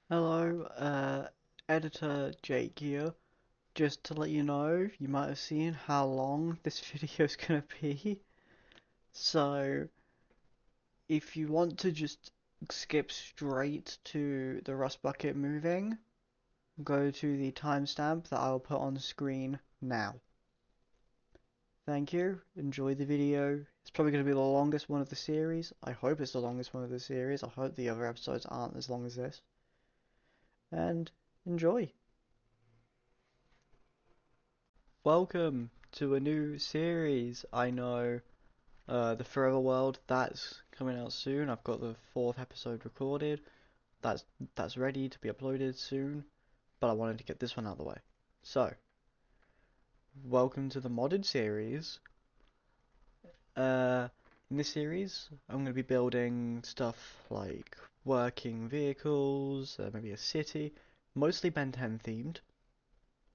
Hello, editor Jake here. Just to let you know, you might have seen how long this video is gonna be. So, if you want to just skip straight to the rust bucket moving, go to the timestamp that I'll put on screen now. Thank you, enjoy the video. It's probably going to be the longest one of the series. I hope it's the longest one of the series. I hope the other episodes aren't as long as this. And enjoy. Welcome to a new series. I know the Forever World, that's coming out soon. I've got the fourth episode recorded. That's ready to be uploaded soon, but I wanted to get this one out of the way. So, welcome to the modded series. In this series, I'm going to be building stuff like working vehicles, maybe a city, mostly Ben 10 themed,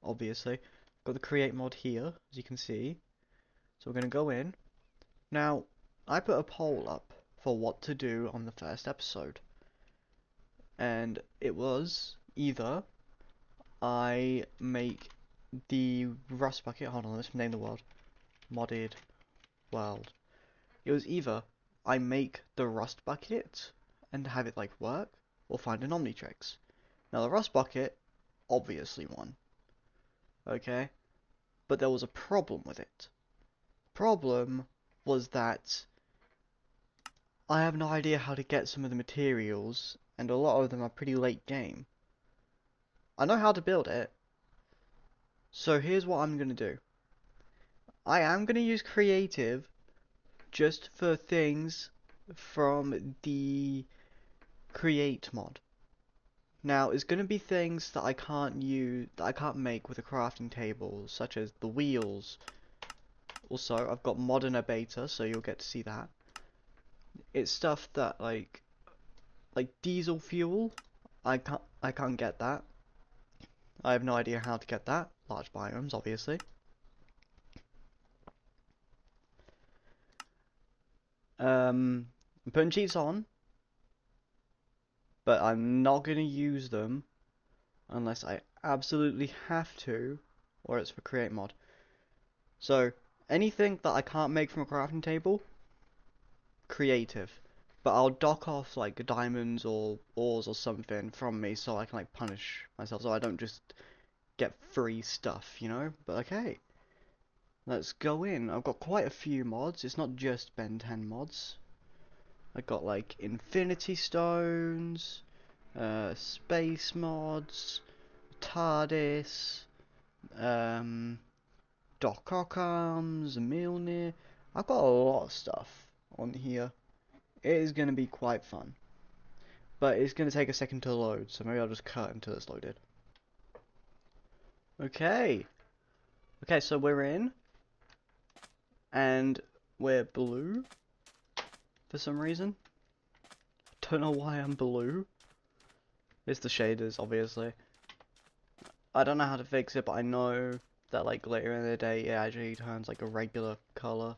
obviously. Got the create mod here, as you can see. So we're going to go in. Now, I put a poll up for what to do on the first episode, and it was either I make the rust bucket, hold on, let's name the world, modded world. It was either I make the rust bucket and have it like work, or find an Omnitrix. Now the rust bucket obviously won, okay? But there was a problem with it. Problem was that I have no idea how to get some of the materials, and a lot of them are pretty late game. I know how to build it, so here's what I'm gonna do. I am gonna use creative just for things from the create mod. Now, it's gonna be things that I can't use, that I can't make with a crafting table, such as the wheels. Also, I've got modern beta, so you'll get to see that. It's stuff that like diesel fuel. I can't get that. I have no idea how to get that. Large biomes, obviously. I'm putting cheats on, but I'm not going to use them unless I absolutely have to, or it's for create mod. So, anything that I can't make from a crafting table, creative. But I'll dock off like diamonds or ores or something from me so I can like punish myself so I don't just get free stuff, you know? But okay. Let's go in. I've got quite a few mods. It's not just Ben 10 mods. I got like Infinity Stones, Space mods, TARDIS, Doc Ockham's, Mjolnir. I've got a lot of stuff on here. It is going to be quite fun. But it's going to take a second to load, so maybe I'll just cut until it's loaded. Okay. Okay, so we're in. And we're blue. For some reason. Don't know why I'm blue. It's the shaders, obviously. I don't know how to fix it, but I know that like later in the day it actually turns like a regular color.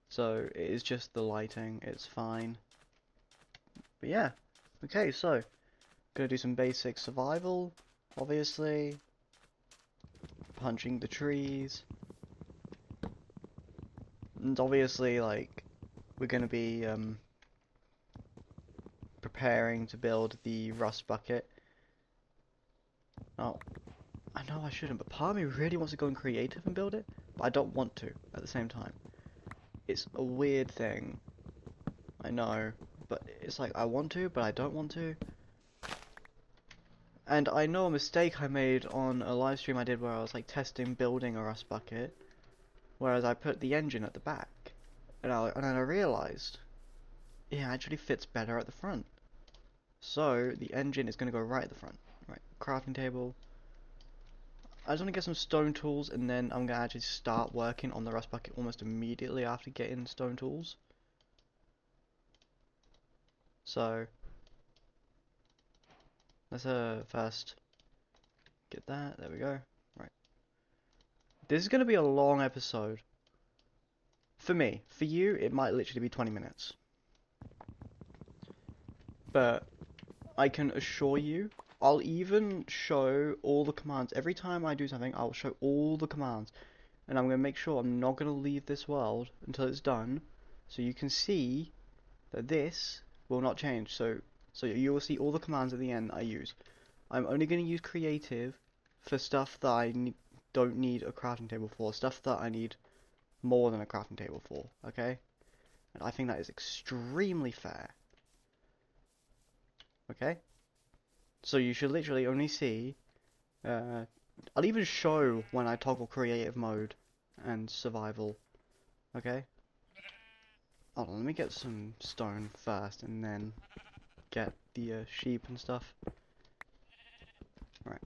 So it is just the lighting, it's fine. But yeah, okay, so gonna do some basic survival, obviously. Punching the trees. And obviously like we're gonna be preparing to build the rust bucket. Oh, I know I shouldn't, but part of me really wants to go in creative and build it, but I don't want to at the same time. It's a weird thing. I know, but it's like I want to, but I don't want to. And I know a mistake I made on a live stream I did where I was like testing building a rust bucket, whereas I put the engine at the back, and then I realized it actually fits better at the front. So the engine is going to go right at the front. Right, crafting table. I just want to get some stone tools, and then I'm going to actually start working on the rust bucket almost immediately after getting stone tools. So let's first get that. There we go. Right. This is going to be a long episode. For me. For you, it might literally be 20 minutes. But I can assure you, I'll even show all the commands. Every time I do something, I'll show all the commands. And I'm going to make sure I'm not going to leave this world until it's done. So you can see that this will not change. So you will see all the commands at the end that I use. I'm only going to use creative for stuff that I don't need a crafting table for. Stuff that I need more than a crafting table for. Okay? And I think that is extremely fair. Okay? So you should literally only see... I'll even show when I toggle creative mode and survival. Okay? Hold on, let me get some stone first and then get the sheep and stuff. Right.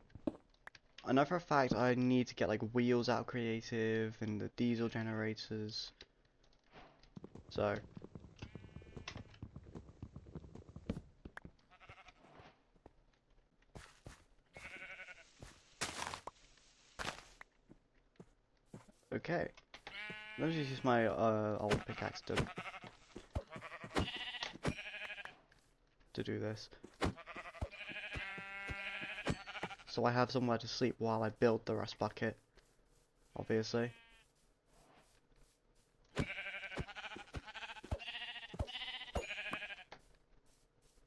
I know for a fact I need to get like wheels out of creative and the diesel generators. So. Okay. Let me just use my old pickaxe to do this. So I have somewhere to sleep while I build the rust bucket. Obviously.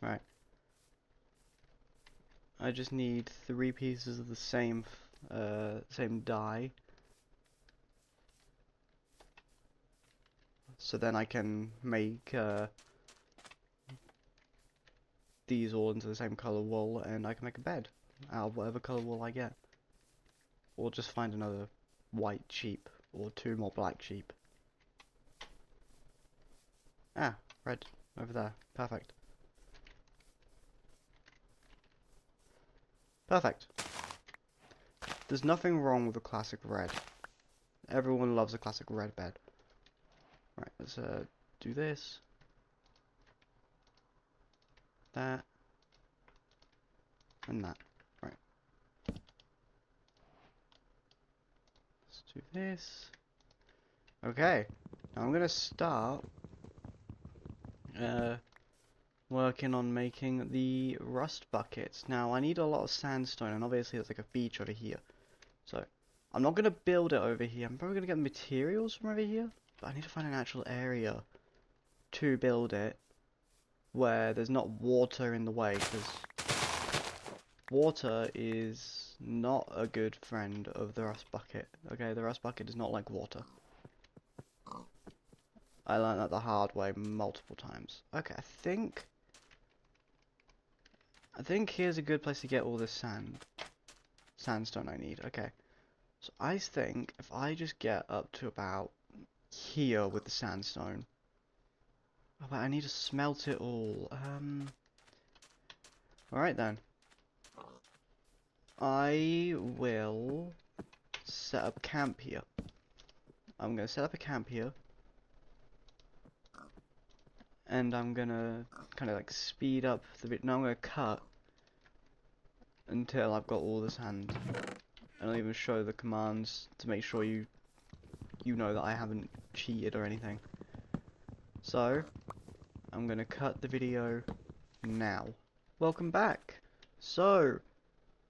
Right. I just need 3 pieces of the same dye. So then I can make these all into the same color wool, and I can make a bed out of whatever color wool I get. Or just find another white sheep, or 2 more black sheep. Ah, red, over there. Perfect. Perfect. There's nothing wrong with a classic red. Everyone loves a classic red bed. Right, let's do this. That. And that. Right. Let's do this. Okay. Now I'm gonna start working on making the rust buckets. Now I need a lot of sandstone, and obviously there's like a beach over here. So I'm not gonna build it over here. I'm probably gonna get materials from over here, but I need to find an actual area to build it where there's not water in the way, because water is not a good friend of the rust bucket. Okay, the rust bucket does not like water. I learned that the hard way multiple times. Okay, I think here's a good place to get all this sandstone I need. Okay, so I think if I just get up to about here with the sandstone. Oh, but I need to smelt it all. Alright then. I will set up camp here. I'm gonna set up a camp here. And I'm gonna kind of like speed up the bit. Now I'm gonna cut until I've got all the sand. And I'll even show the commands to make sure you know that I haven't cheated or anything. So, I'm gonna cut the video now. Welcome back. So,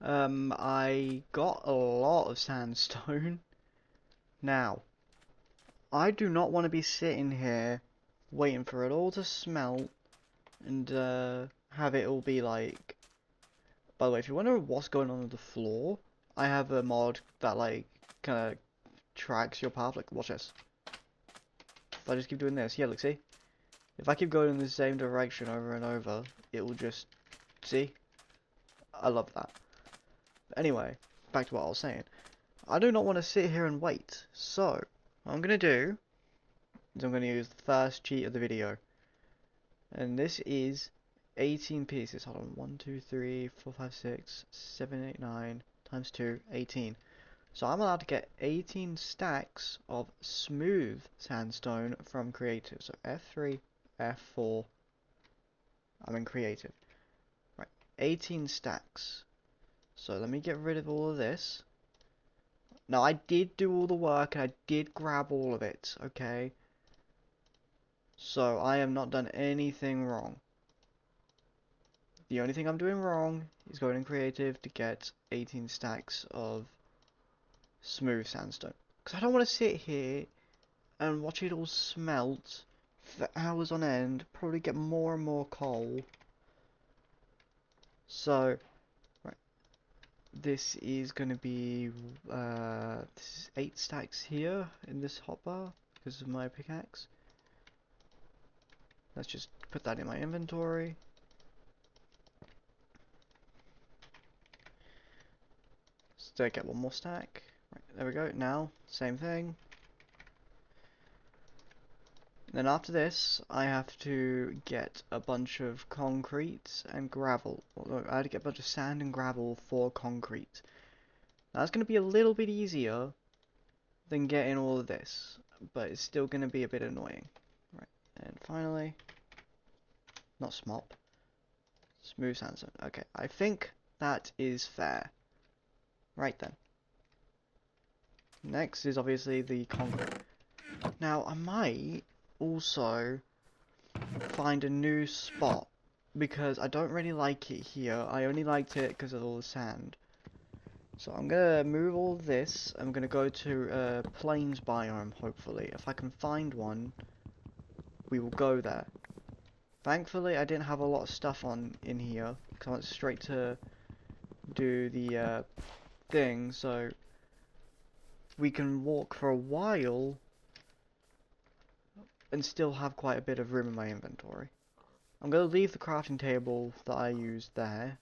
I got a lot of sandstone. Now, I do not want to be sitting here waiting for it all to smelt and have it all be like... By the way, if you wonder what's going on with the floor, I have a mod that like kind of tracks your path. Like, watch this. If I just keep doing this, yeah, look, see? If I keep going in the same direction over and over, it will just... See? I love that. But anyway, back to what I was saying. I do not want to sit here and wait. So, what I'm going to do is I'm going to use the first cheat of the video. And this is 18 pieces. Hold on. 1, 2, 3, 4, 5, 6, 7, 8, 9 times 2, 18. So I'm allowed to get 18 stacks of smooth sandstone from creative. So F3, F4. I'm in creative. Right. 18 stacks. So let me get rid of all of this. Now I did do all the work and I did grab all of it, okay? So I have not done anything wrong. The only thing I'm doing wrong is going in creative to get 18 stacks of smooth sandstone. Because I don't want to sit here and watch it all smelt for hours on end, probably get more and more coal. So, right, this is going to be, this is 8 stacks here in this hotbar because of my pickaxe. Let's just put that in my inventory. So get one more stack. Right, there we go. Now, same thing. Then after this, I have to get a bunch of concrete and gravel. Although I had to get a bunch of sand and gravel for concrete. Now, that's going to be a little bit easier than getting all of this, but it's still going to be a bit annoying. Right, and finally, not smop, smooth sandstone. Okay, I think that is fair. Right then. Next is obviously the concrete. Now, I might also find a new spot because I don't really like it here. I only liked it because of all the sand. So I'm gonna move all this. I'm gonna go to a plains biome, hopefully. If I can find one, we will go there. Thankfully, I didn't have a lot of stuff in here because I went straight to do the thing, so we can walk for a while and still have quite a bit of room in my inventory. I'm going to leave the crafting table that I used there.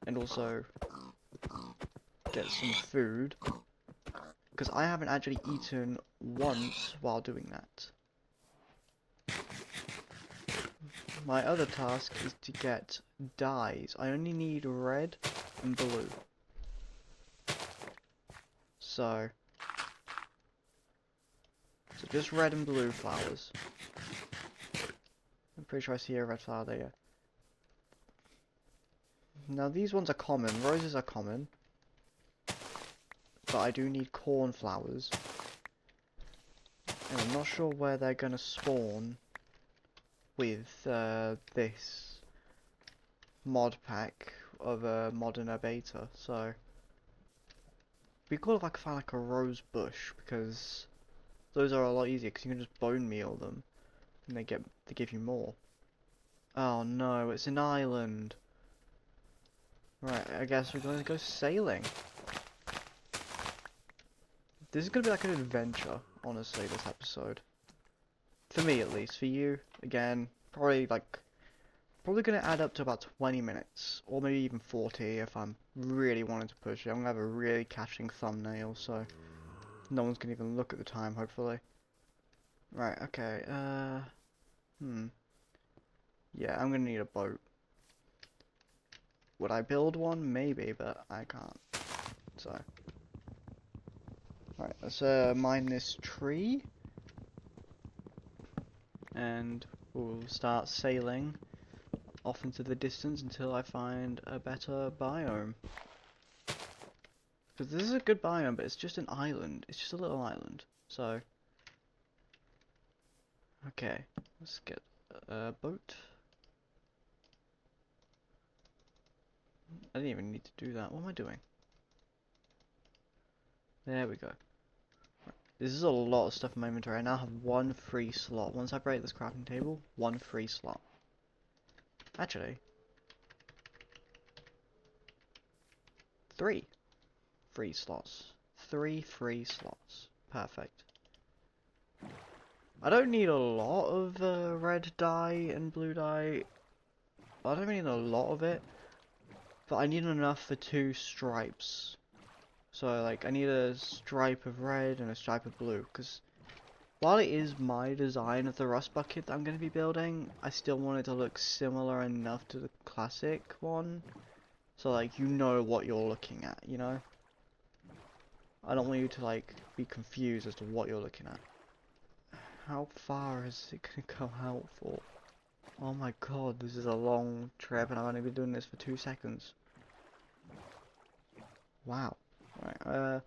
And also get some food. Because I haven't actually eaten once while doing that. My other task is to get dyes. I only need red and blue. So just red and blue flowers. I'm pretty sure I see a red flower there. Now these ones are common. Roses are common. But I do need cornflowers. And I'm not sure where they're gonna spawn with this mod pack of modern beta. So it'd be cool if I could find like a rose bush, because those are a lot easier because you can just bone meal them and they give you more. Oh no, it's an island. Right, I guess we're going to go sailing. This is going to be like an adventure, honestly, this episode. For me, at least. For you, again, probably going to add up to about 20 minutes. Or maybe even 40 if I'm really wanting to push it. I'm going to have a really catching thumbnail, so no one's going to even look at the time, hopefully. Right, okay, yeah, I'm going to need a boat. Would I build one? Maybe, but I can't. So. Right, let's mine this tree. And we'll start sailing off into the distance until I find a better biome. Because this is a good biome, but it's just an island. It's just a little island. So. Okay, let's get a boat. I didn't even need to do that. What am I doing? There we go. This is a lot of stuff in my inventory. I now have one free slot. Once I break this crafting table, one free slot. Actually, 3 free slots. 3 free slots. Perfect. I don't need a lot of red dye and blue dye. I don't need a lot of it, but I need enough for 2 stripes. So, like, I need a stripe of red and a stripe of blue, because while it is my design of the rust bucket that I'm going to be building, I still want it to look similar enough to the classic one. So, like, you know what you're looking at, you know? I don't want you to, like, be confused as to what you're looking at. How far is it going to go out for? Oh my god, this is a long trip and I've only been doing this for 2 seconds. Wow. Right,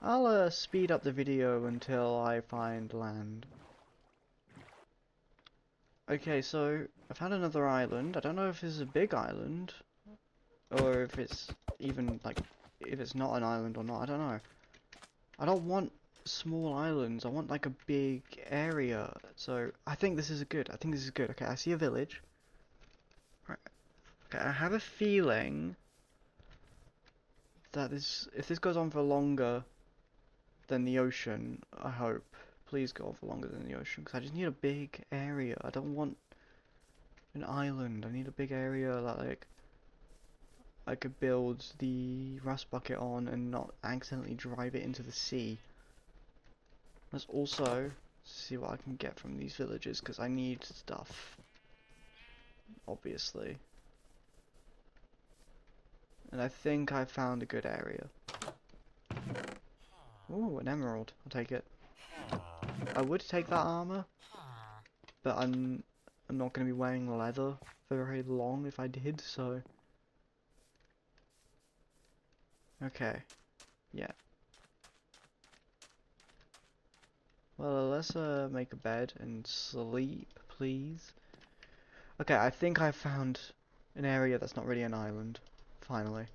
I'll speed up the video until I find land. Okay, so I found another island. I don't know if this is a big island, or if it's even, like, if it's not an island or not. I don't know. I don't want small islands. I want, like, a big area. So, I think this is good. I think this is good. Okay, I see a village. Right. Okay, I have a feeling that if this goes on for longer than the ocean, I hope. Please go on for longer than the ocean, because I just need a big area. I don't want an island. I need a big area that, like, I could build the rust bucket on and not accidentally drive it into the sea. Let's also see what I can get from these villages, because I need stuff, obviously. And I think I found a good area. Ooh, an emerald. I'll take it. I would take that armor, but I'm not going to be wearing leather for very long if I did, so... Okay. Yeah. Well, let's make a bed and sleep, please. Okay, I think I found an area that's not really an island. Finally.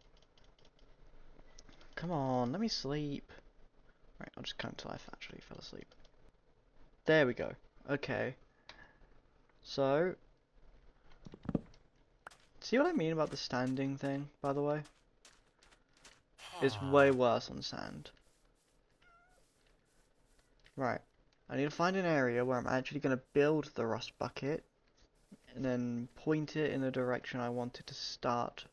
Come on, let me sleep. Right, I'll just count until I actually fell asleep. There we go. Okay. So... See what I mean about the standing thing, by the way? It's way worse on sand. Right. I need to find an area where I'm actually going to build the rust bucket and then point it in the direction I want it to start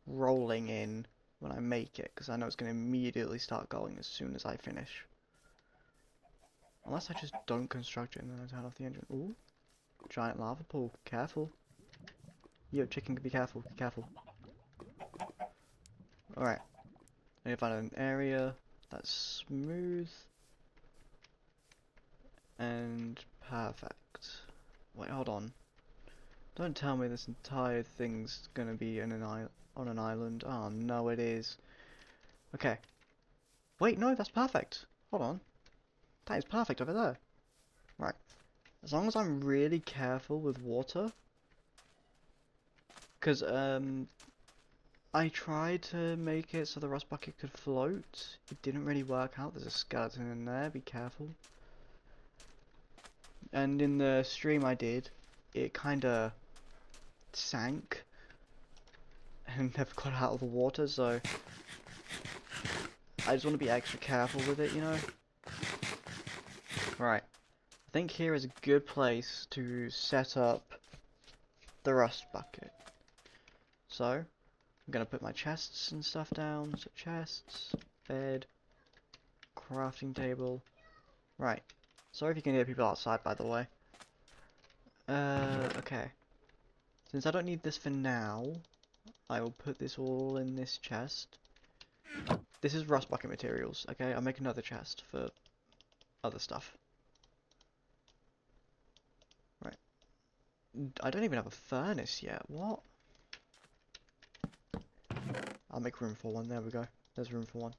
rolling in when I make it, because I know it's going to immediately start going as soon as I finish. Unless I just don't construct it and then I turn off the engine. Ooh, giant lava pool. Careful. Yo, chicken, be careful. Be careful. Alright. I need to find an area that's smooth and perfect. Wait, hold on. Don't tell me this entire thing's gonna be in on an island. Oh no, it is. Okay. Wait, no, that's perfect. Hold on. That is perfect over there. Right. As long as I'm really careful with water. Because, I tried to make it so the rust bucket could float. It didn't really work out. There's a skeleton in there. Be careful. And in the stream I did, it kinda sank and never got out of the water, so I just want to be extra careful with it, you know? Right. I think here is a good place to set up the rust bucket. So, I'm going to put my chests and stuff down. So chests, bed, crafting table. Right. Sorry if you can hear people outside, by the way. Okay. Since I don't need this for now, I will put this all in this chest. This is rust bucket materials, okay? I'll make another chest for other stuff. Right. I don't even have a furnace yet. What? I'll make room for one. There we go. There's room for one.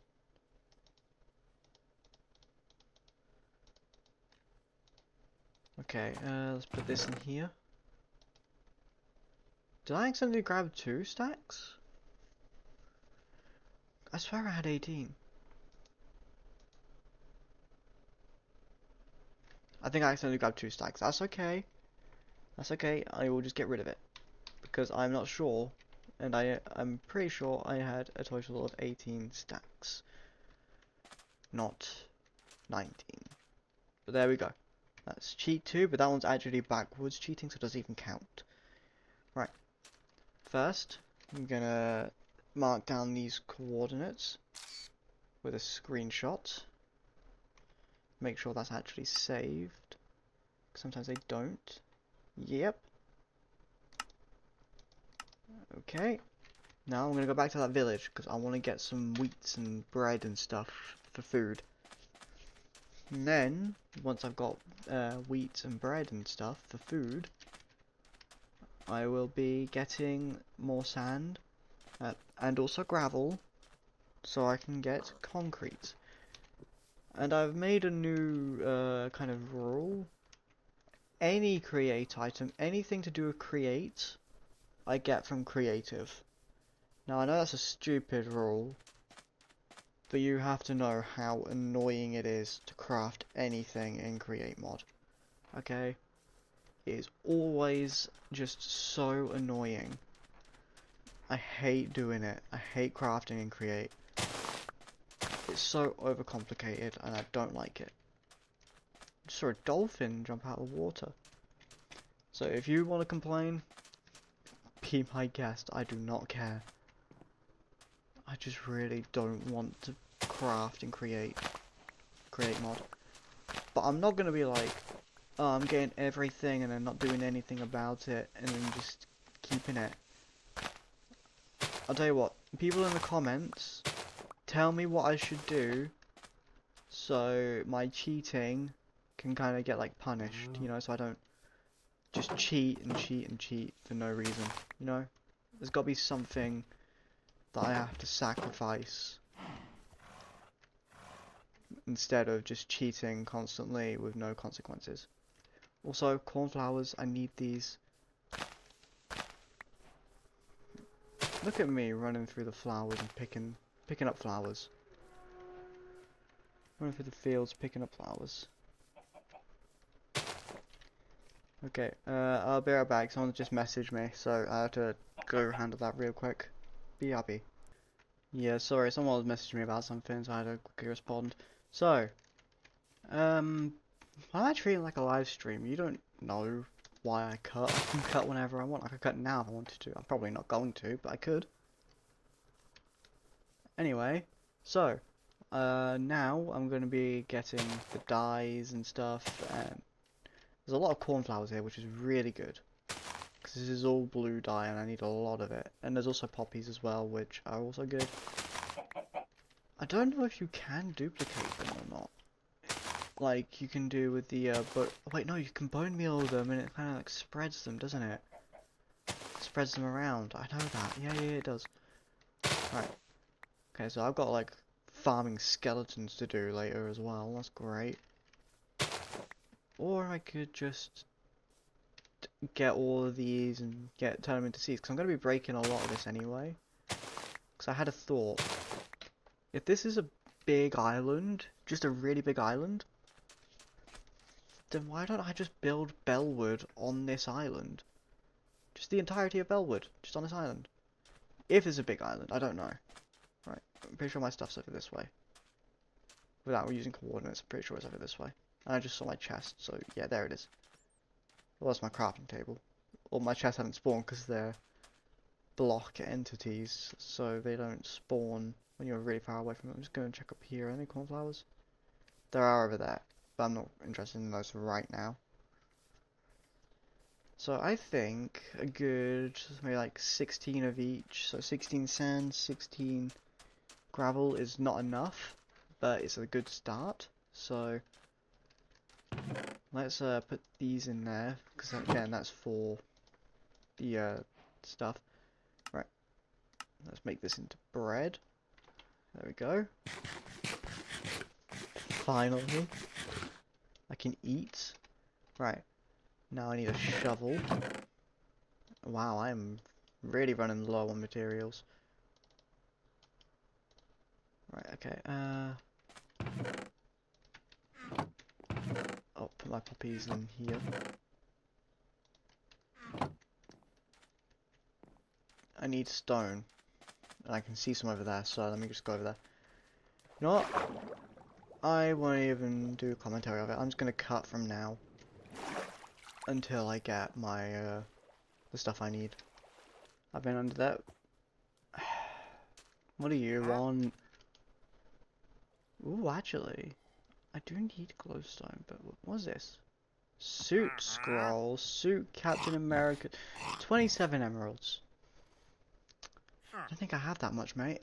Okay, let's put this in here. Did I accidentally grab 2 stacks? I swear I had 18. I think I accidentally grabbed 2 stacks. That's okay. That's okay. I will just get rid of it. Because I'm not sure. And I'm pretty sure I had a total of 18 stacks. Not 19. But there we go. That's cheat 2, but that one's actually backwards cheating, so it doesn't even count. Right. First, I'm gonna mark down these coordinates with a screenshot. Make sure that's actually saved. Sometimes they don't. Yep. Okay. Now I'm gonna go back to that village because I want to get some wheats and bread and stuff for food. And then, once I've got wheat and bread and stuff for food, I will be getting more sand and also gravel so I can get concrete. And I've made a new kind of rule. any create item, anything to do with create, I get from creative. Now I know that's a stupid rule, but you have to know how annoying it is to craft anything in create mod. Okay? It is always just so annoying. I hate doing it. I hate crafting in create. It's so overcomplicated and I don't like it. I just saw a dolphin jump out of the water. So if you want to complain, be my guest. I do not care. I just really don't want to craft and create mod. But I'm not gonna be like, oh, I'm getting everything and then not doing anything about it and then just keeping it. I'll tell you what, people in the comments, tell me what I should do so my cheating can kind of get like punished, you know, so I don't just cheat and cheat and cheat for no reason, you know? There's got to be something that I have to sacrifice instead of just cheating constantly with no consequences. Also, cornflowers, I need these. Look at me running through the flowers and picking up flowers. Running through the fields, picking up flowers. Okay, I'll be right back. Someone just messaged me, so I have to go handle that real quick. Be happy. Yeah, sorry, someone was messaging me about something, so I had to quickly respond. So, why am I treating it like a live stream? You don't know why I cut. I can cut whenever I want. I could cut now if I wanted to. I'm probably not going to, but I could. Anyway, so, now I'm going to be getting the dyes and stuff, and there's a lot of cornflowers here, which is really good. Because this is all blue dye and I need a lot of it. And there's also poppies as well, which are also good. I don't know if you can duplicate them or not. Like you can do with the, but wait, no, you can bone meal them and it kind of like spreads them, doesn't it? Spreads them around. I know that. Yeah, it does. Right. Okay, so I've got like farming skeletons to do later as well. That's great. Or I could just get all of these and turn them into seeds, because I'm going to be breaking a lot of this anyway. Because I had a thought. If this is a big island, just a really big island, then why don't I just build Bellwood on this island? Just the entirety of Bellwood, just on this island. If it's a big island, I don't know. Right, I'm pretty sure my stuff's over this way. Without using coordinates, I'm pretty sure it's over this way. And I just saw my chest, so yeah, there it is. Well, that's my crafting table. All my chests haven't spawned because they're block entities, so they don't spawn when you're really far away from them. I'm just going to check up here. Any cornflowers? There are over there, but I'm not interested in those right now. So I think a good, maybe like 16 of each. So 16 sand, 16 gravel is not enough, but it's a good start. So let's put these in there, because again, that's for the stuff. Right, let's make this into bread. There we go. Finally, I can eat. Right, now I need a shovel. Wow, I'm really running low on materials. Right, okay, I'll put my poppies in here. I need stone. And I can see some over there, so let me just go over there. You know what? I won't even do a commentary of it. I'm just gonna cut from now until I get my the stuff I need. I've been under that. What do you want? Ooh, actually, I do need glowstone, but what was this? Suit scroll, suit Captain America, 27 emeralds. I don't think I have that much, mate.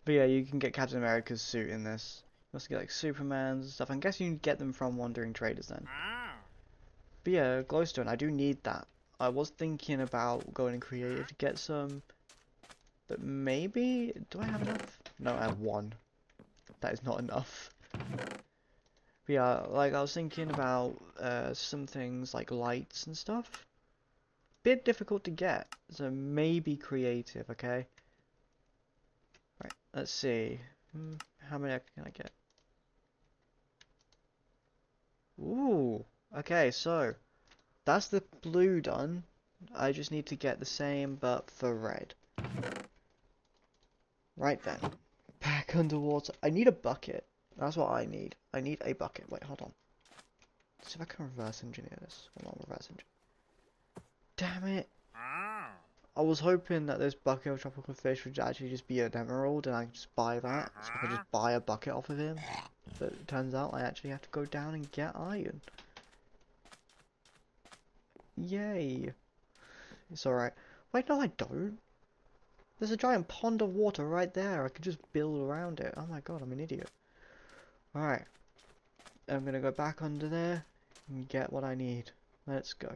But yeah, you can get Captain America's suit in this. You also get like Superman's and stuff. I guess you can get them from Wandering Traders then. But yeah, glowstone, I do need that. I was thinking about going and creative to get some, but maybe, do I have enough? No, I have one. That is not enough. But yeah, like I was thinking about some things like lights and stuff. Bit difficult to get, so maybe creative, okay? Right, let's see. How many can I get? Ooh, okay, so that's the blue done. I just need to get the same, but for red. Right then. Back underwater. I need a bucket. That's what I need. I need a bucket. Wait, hold on. Let's see if I can reverse engineer this. Hold on, reverse engineer. Damn it. I was hoping that this bucket of tropical fish would actually just be an emerald and I could just buy that. So I could just buy a bucket off of him. But it turns out I actually have to go down and get iron. Yay. It's alright. Wait, no I don't. There's a giant pond of water right there. I could just build around it. Oh my god, I'm an idiot. Alright. I'm gonna go back under there and get what I need. Let's go.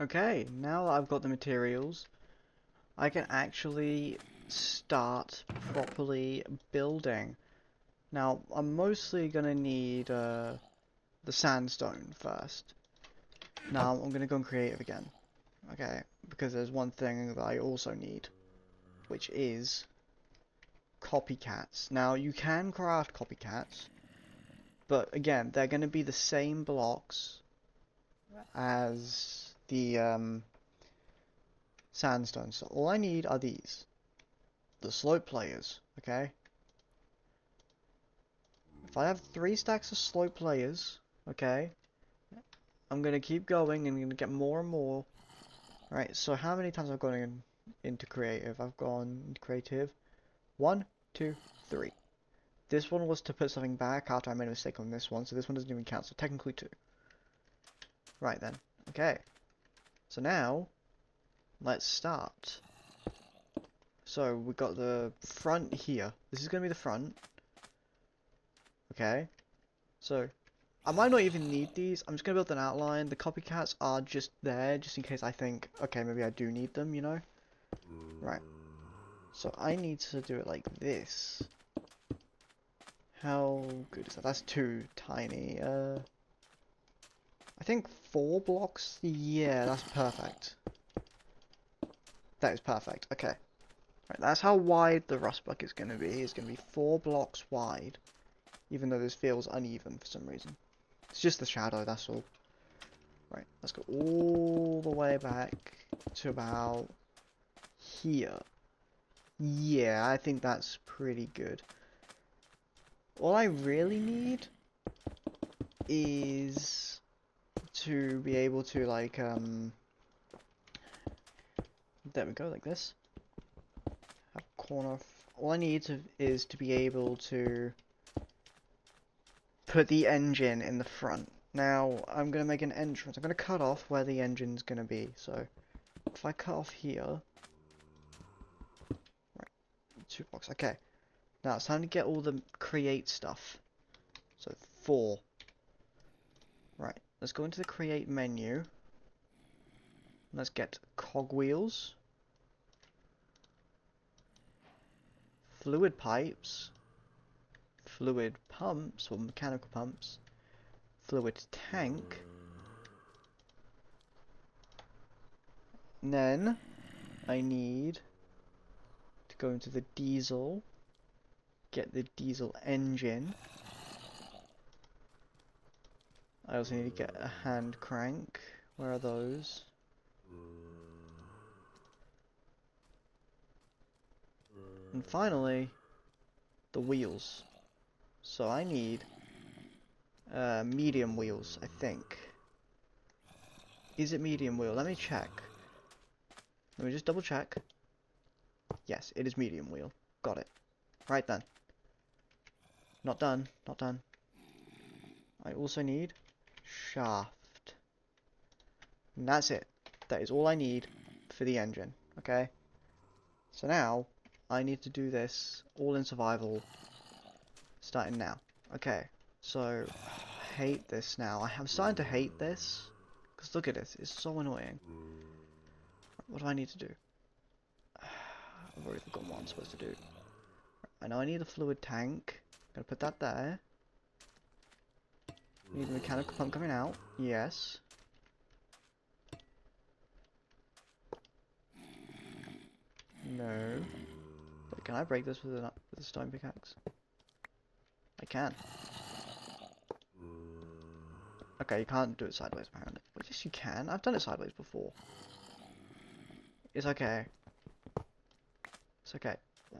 Okay, now that I've got the materials, I can actually start properly building. Now, I'm mostly gonna need the sandstone first. Now, I'm gonna go on creative again. Okay, because there's one thing that I also need, which is copycats. Now, you can craft copycats, but again, they're gonna be the same blocks as the sandstone. So all I need are these. The slope players, okay? If I have 3 stacks of slope players, okay, I'm gonna keep going and gonna get more and more. Right, so how many times I've gone into creative? I've gone into creative 1, 2, 3. This one was to put something back after I made a mistake on this one, so this one doesn't even count, so technically 2. Right then, okay. So now, let's start. So we've got the front here. This is gonna be the front. Okay. So I might not even need these. I'm just gonna build an outline. The copycats are just there, just in case I think, okay, maybe I do need them, you know? Right. So I need to do it like this. How good is that? That's too tiny. I think 4 blocks? Yeah, that's perfect. That is perfect. Okay. Right, that's how wide the rust bucket is gonna be. It's gonna be 4 blocks wide. Even though this feels uneven for some reason. It's just the shadow, that's all. Right, let's go all the way back to about here. Yeah, I think that's pretty good. All I really need is to be able to, like, there we go, like this. Have corner. All I need is to be able to put the engine in the front. Now, I'm going to make an entrance. I'm going to cut off where the engine's going to be. So, if I cut off here... Right, 2 blocks. Okay. Now, it's time to get all the create stuff. So, 4. Right, let's go into the create menu. Let's get cogwheels. Fluid pipes. Fluid pumps, or mechanical pumps. Fluid tank. And then I need to go into the diesel, get the diesel engine. I also need to get a hand crank. Where are those? And finally, the wheels. So I need medium wheels, I think. Is it medium wheel? Let me check. Let me just double check. Yes, it is medium wheel. Got it. Right then. Not done. Not done. I also need shaft. And that's it. That is all I need for the engine. Okay? So now, I need to do this all in survival. Starting now. Okay. So, I hate this now. I'm starting to hate this. Because look at this. It's so annoying. What do I need to do? I've already forgotten what I'm supposed to do. I know I need a fluid tank. Gonna put that there. Need a mechanical pump coming out. Yes. No. Wait, can I break this with a stone pickaxe? I can. Okay, you can't do it sideways apparently. Well, yes, you can. I've done it sideways before. It's okay. It's okay.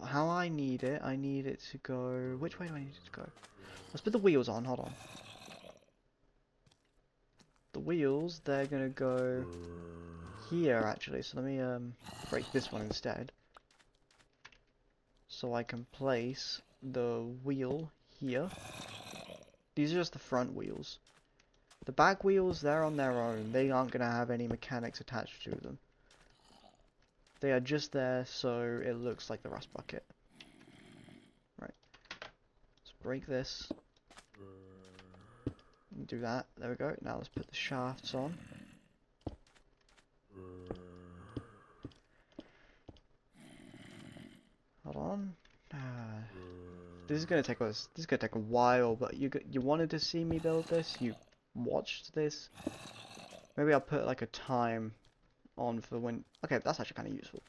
How I need it to go... Which way do I need it to go? Let's put the wheels on, hold on. The wheels, they're gonna go here actually, so let me break this one instead. So I can place the wheel here. These are just the front wheels. The back wheels, they're on their own. They aren't gonna have any mechanics attached to them. They are just there so it looks like the rust bucket. Right. Let's break this. Do that. There we go. Now let's put the shafts on. Hold on. This is gonna take us. This is gonna take a while, but you wanted to see me build this. You watched this. Maybe I'll put like a time on for when. Okay, that's actually kind of useful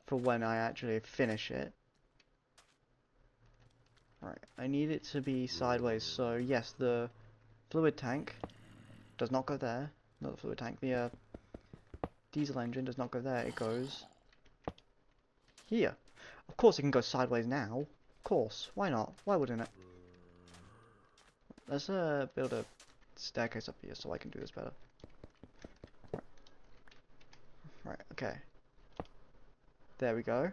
for when I actually finish it. Right, I need it to be sideways. So yes, the fluid tank does not go there. Not the fluid tank. The diesel engine does not go there. It goes here. Of course, it can go sideways now. Of course, why not? Why wouldn't it? Let's build a staircase up here so I can do this better. Right, okay. There we go.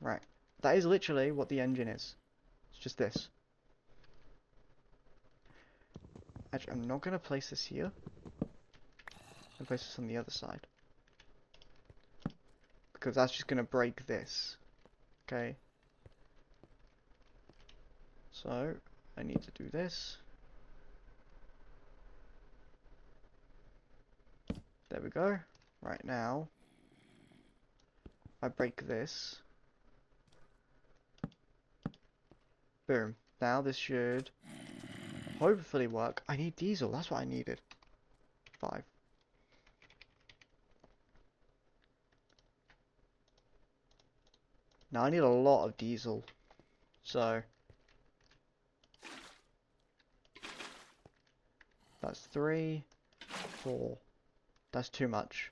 Right. That is literally what the engine is. It's just this. Actually, I'm not going to place this here. I'm going to place this on the other side. Because that's just going to break this. Okay. So, I need to do this. There we go. Right now, I break this. Boom. Now this should hopefully work. I need diesel. That's what I needed. 5. Now I need a lot of diesel. So that's 3, 4. That's too much.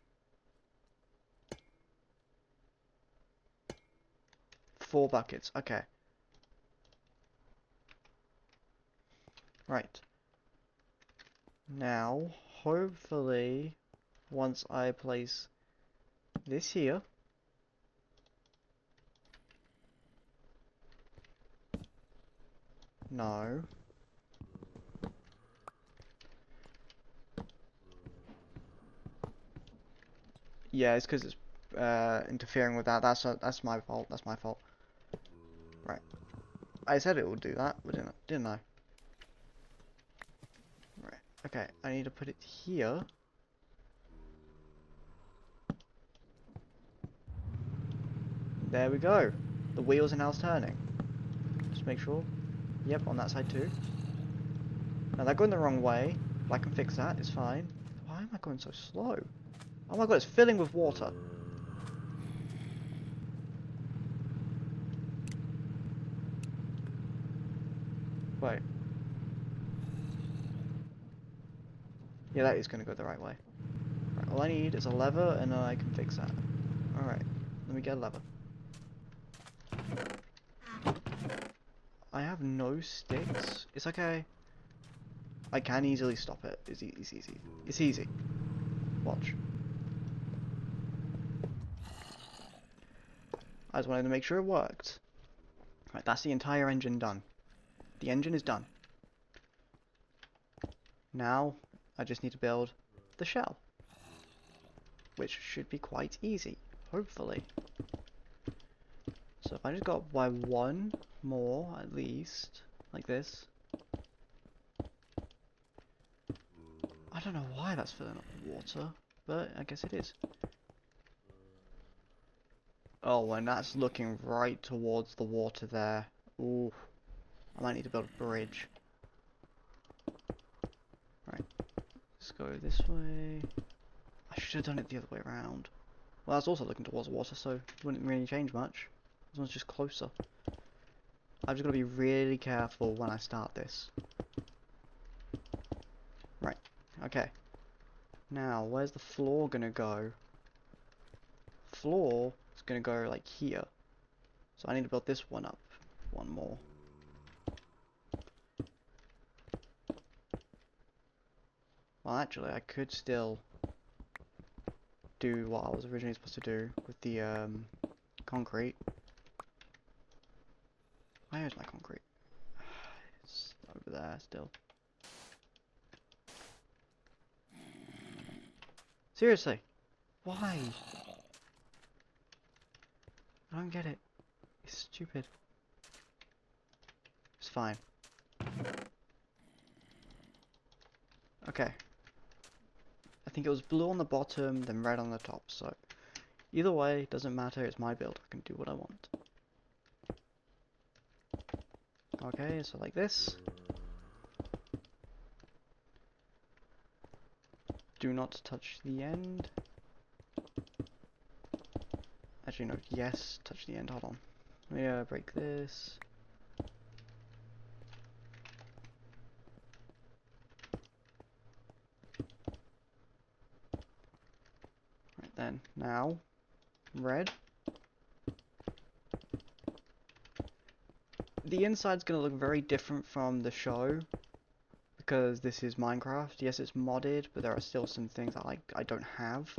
4 buckets. Okay. Right. Now, hopefully, once I place this here, no. Yeah, it's because it's interfering with that. That's my fault. That's my fault. Right. I said it would do that, but didn't I? Right. Okay. I need to put it here. There we go. The wheels are now turning. Just make sure. Yep, on that side too. Now they're going the wrong way, but I can fix that. It's fine. Why am I going so slow? Oh my god, it's filling with water. Wait. Yeah, that is going to go the right way. Right, all I need is a lever and I can fix that. Alright, let me get a lever. I have no sticks. It's okay. I can easily stop it. It's easy. It's easy. Watch. I just wanted to make sure it worked. Right, that's the entire engine done. The engine is done. Now, I just need to build the shell. Which should be quite easy, hopefully. So if I just got by 1 more, at least, like this. I don't know why that's filling up with water, but I guess it is. Oh, and that's looking right towards the water there. Ooh, I might need to build a bridge. go this way. I should have done it the other way around. Well, I was also looking towards water, so it wouldn't really change much. This one's just closer. I've just got to be really careful when I start this. Right, okay. Now, where's the floor gonna go? Floor is gonna go like here. So I need to build this one up. One more. Well, actually, I could still do what I was originally supposed to do with the concrete. Where's my concrete? It's over there still. Seriously, why? I don't get it. It's stupid. It's fine. Okay. I think it was blue on the bottom, then red on the top, so either way, doesn't matter, it's my build, I can do what I want. Okay, so like this. Do not touch the end. Actually no, yes, touch the end, hold on. Let me break this. Right then, now, red. The inside's gonna look very different from the show, because this is Minecraft. Yes, it's modded, but there are still some things that I don't have.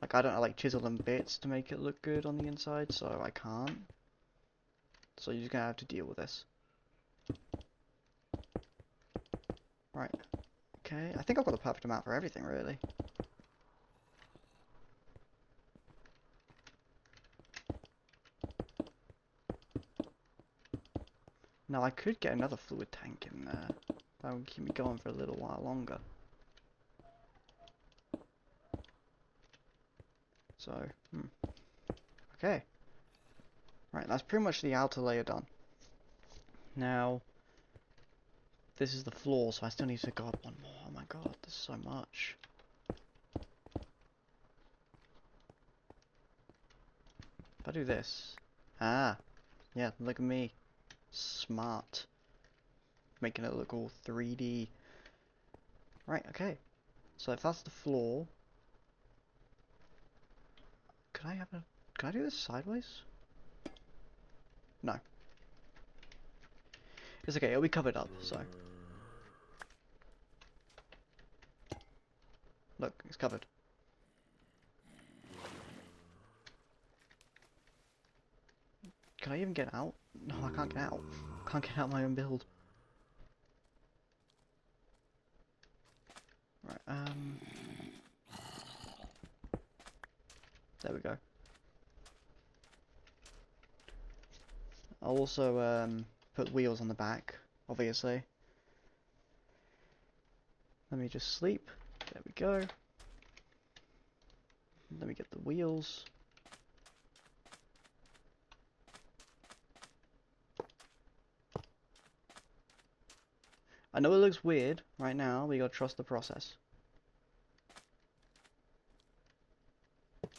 Like I don't have like chisel and bits to make it look good on the inside, so I can't. So you're just gonna have to deal with this. Right. Okay, I think I've got the perfect amount for everything, really. Now I could get another fluid tank in there. That would keep me going for a little while longer. So, okay. Right, that's pretty much the outer layer done. Now, this is the floor, so I still need to go up one more. Oh my god, there's so much. If I do this... Ah! Yeah, look at me. Smart. Making it look all 3D. Right, okay. So if that's the floor... Can I do this sideways? No. It's okay, it'll be covered up, so... Look, it's covered. Can I even get out? No, I can't get out. Can't get out my own build. Right, there we go. I'll also, put wheels on the back, obviously. Let me just sleep. There we go. Let me get the wheels. I know it looks weird right now, but you gotta trust the process. I'm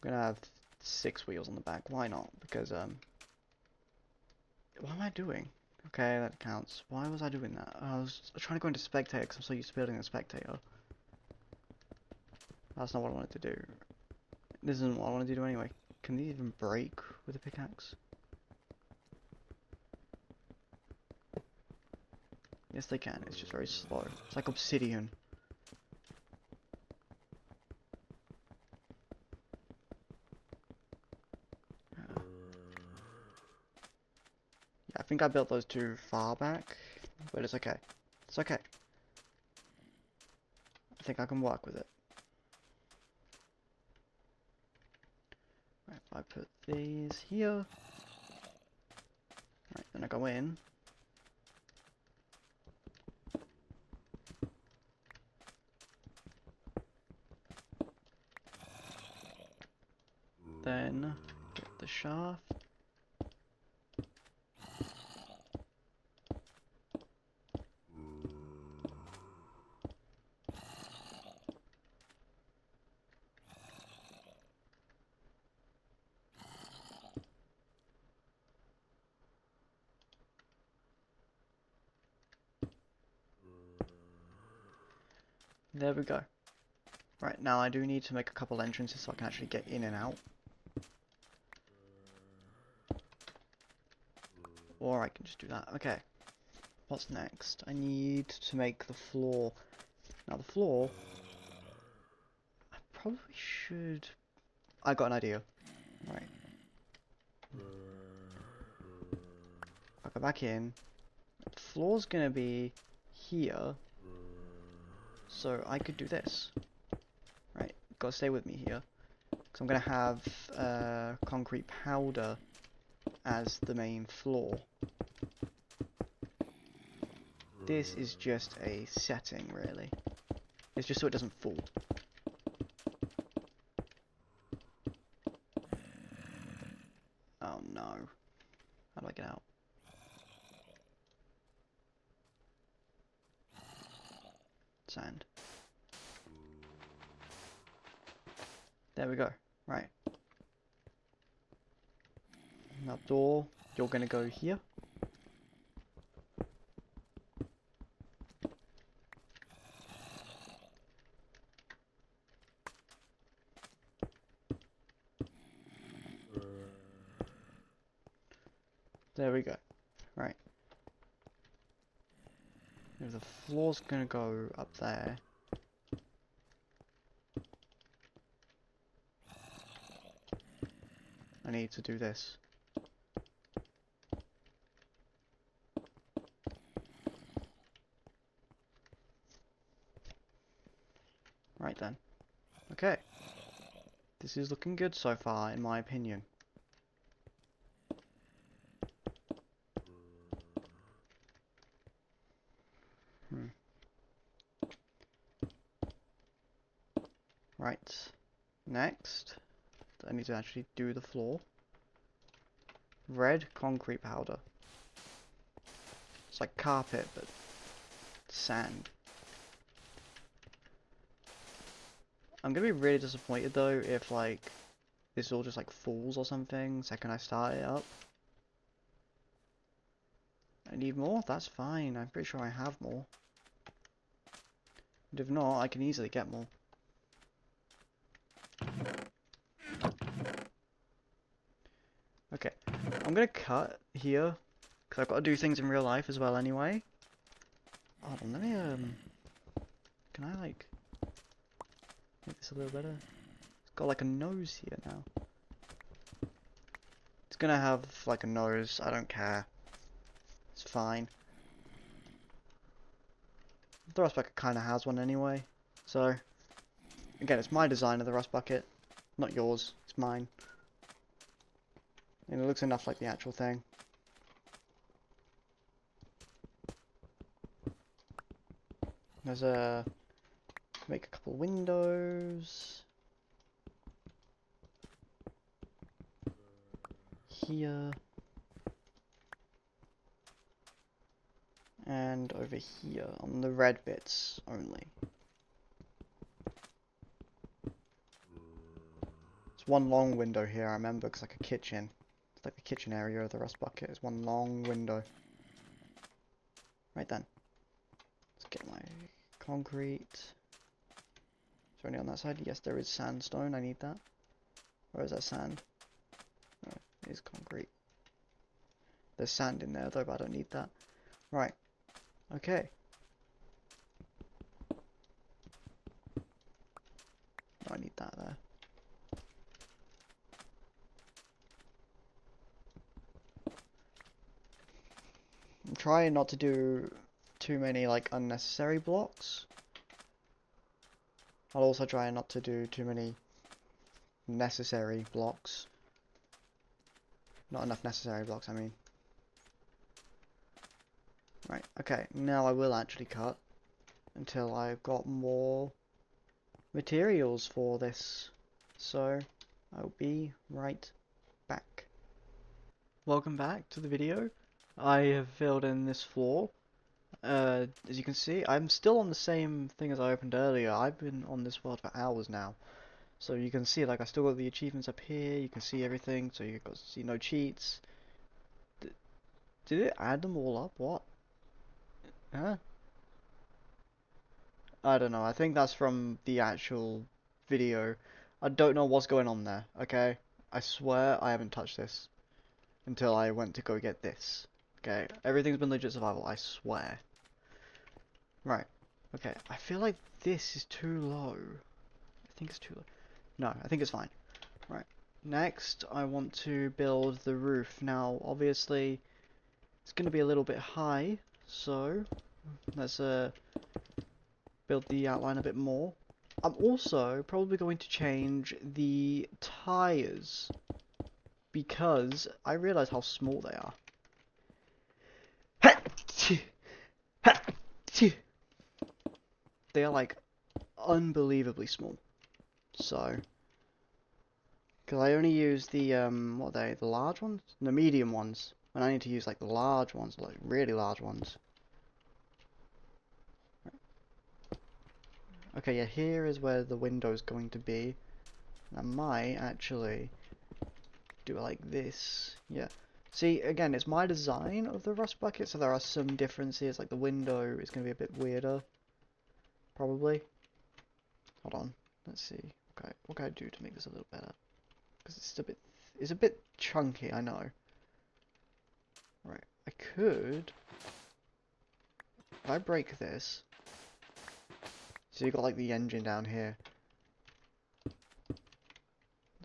gonna have 6 wheels on the back. Why not? Because, what am I doing? Okay, that counts. Why was I doing that? I was trying to go into spectator because I'm so used to building a spectator. That's not what I wanted to do. This isn't what I wanted to do anyway. Can these even break with a pickaxe? Yes, they can. It's just very slow. It's like obsidian. Yeah, I think I built those too far back, but it's okay. It's okay. I think I can work with it. Right, if I put these here. Right, then I go in. Then get the shaft. There we go. Right, now I do need to make a couple entrances so I can actually get in and out. Or I can just do that. Okay. What's next? I need to make the floor. Now the floor... I probably should... I got an idea. Right. I'll go back in. The floor's gonna be here. So I could do this. Right, gotta stay with me here. Because I'm gonna have concrete powder as the main floor. This is just a setting, really. It's just so it doesn't fall. Oh no. How do I get out? Sand. There we go. Right. Now door, you're gonna go here. There we go. Right. Now the floor's gonna go up there. I need to do this. Right then. Okay. This is looking good so far, in my opinion. Right. Next, I need to actually do the floor. Red concrete powder. It's like carpet, but sand. I'm gonna be really disappointed though if like this all just like falls or something the second I start it up. I need more? That's fine. I'm pretty sure I have more. And if not, I can easily get more. Okay, I'm gonna cut here because I've got to do things in real life as well anyway. Hold on, let me can I like make this a little better? It's got like a nose here now. It's gonna have like a nose, I don't care. It's fine. The rust bucket kinda has one anyway. So again, it's my design of the rust bucket, not yours, it's mine. And it looks enough like the actual thing. There's a make a couple windows here and over here on the red bits only. It's one long window here, I remember, because like a kitchen. It's like the kitchen area of the rust bucket. It's one long window. Right then. Let's get my concrete. Is there any on that side? Yes, there is sandstone. I need that. Where is that sand? Oh, it is concrete. There's sand in there though, but I don't need that. Right. Okay. No, I need that there. I'm trying not to do too many like unnecessary blocks. I'll also try not to do too many necessary blocks. Not enough necessary blocks, I mean. Right, okay, now I will actually cut until I've got more materials for this. So, I'll be right back. Welcome back to the video. I have filled in this floor. As you can see, I'm still on the same thing as I opened earlier. I've been on this world for hours now. So you can see, like, I still got the achievements up here. You can see everything, so you can see no cheats. Did it add them all up? What? Huh? I don't know. I think that's from the actual video. I don't know what's going on there, okay? I swear I haven't touched this until I went to go get this. Okay, everything's been legit survival, I swear. Right. Okay, I feel like this is too low. I think it's too low. No, I think it's fine. Right. Next, I want to build the roof. Now, obviously, it's going to be a little bit high, so let's build the outline a bit more. I'm also probably going to change the tires because I realize how small they are. They are like unbelievably small. So, because I only use the what are they? The large ones? The medium ones. And I need to use like the large ones, like really large ones. Okay, yeah, here is where the window is going to be. I might actually do it like this. Yeah. See, again, it's my design of the rust bucket, so there are some differences. Like the window is going to be a bit weirder, probably. Hold on. Let's see. Okay, what can I do to make this a little better? Because it's a bit chunky, I know. Right, I could, if I break this, so you've got like the engine down here.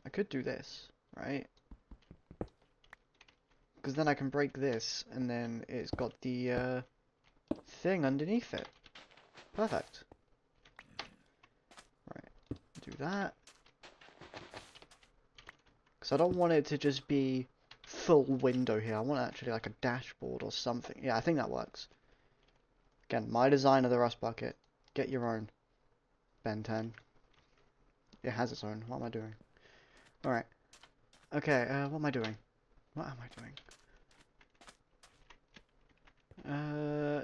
I could do this, right? Because then I can break this, and then it's got the thing underneath it. Perfect. Right, do that. Because I don't want it to just be full window here. I want actually like a dashboard or something. Yeah, I think that works. Again, my design of the rust bucket. Get your own. Ben 10. It has its own. What am I doing? Alright. Okay, what am I doing? What am I doing?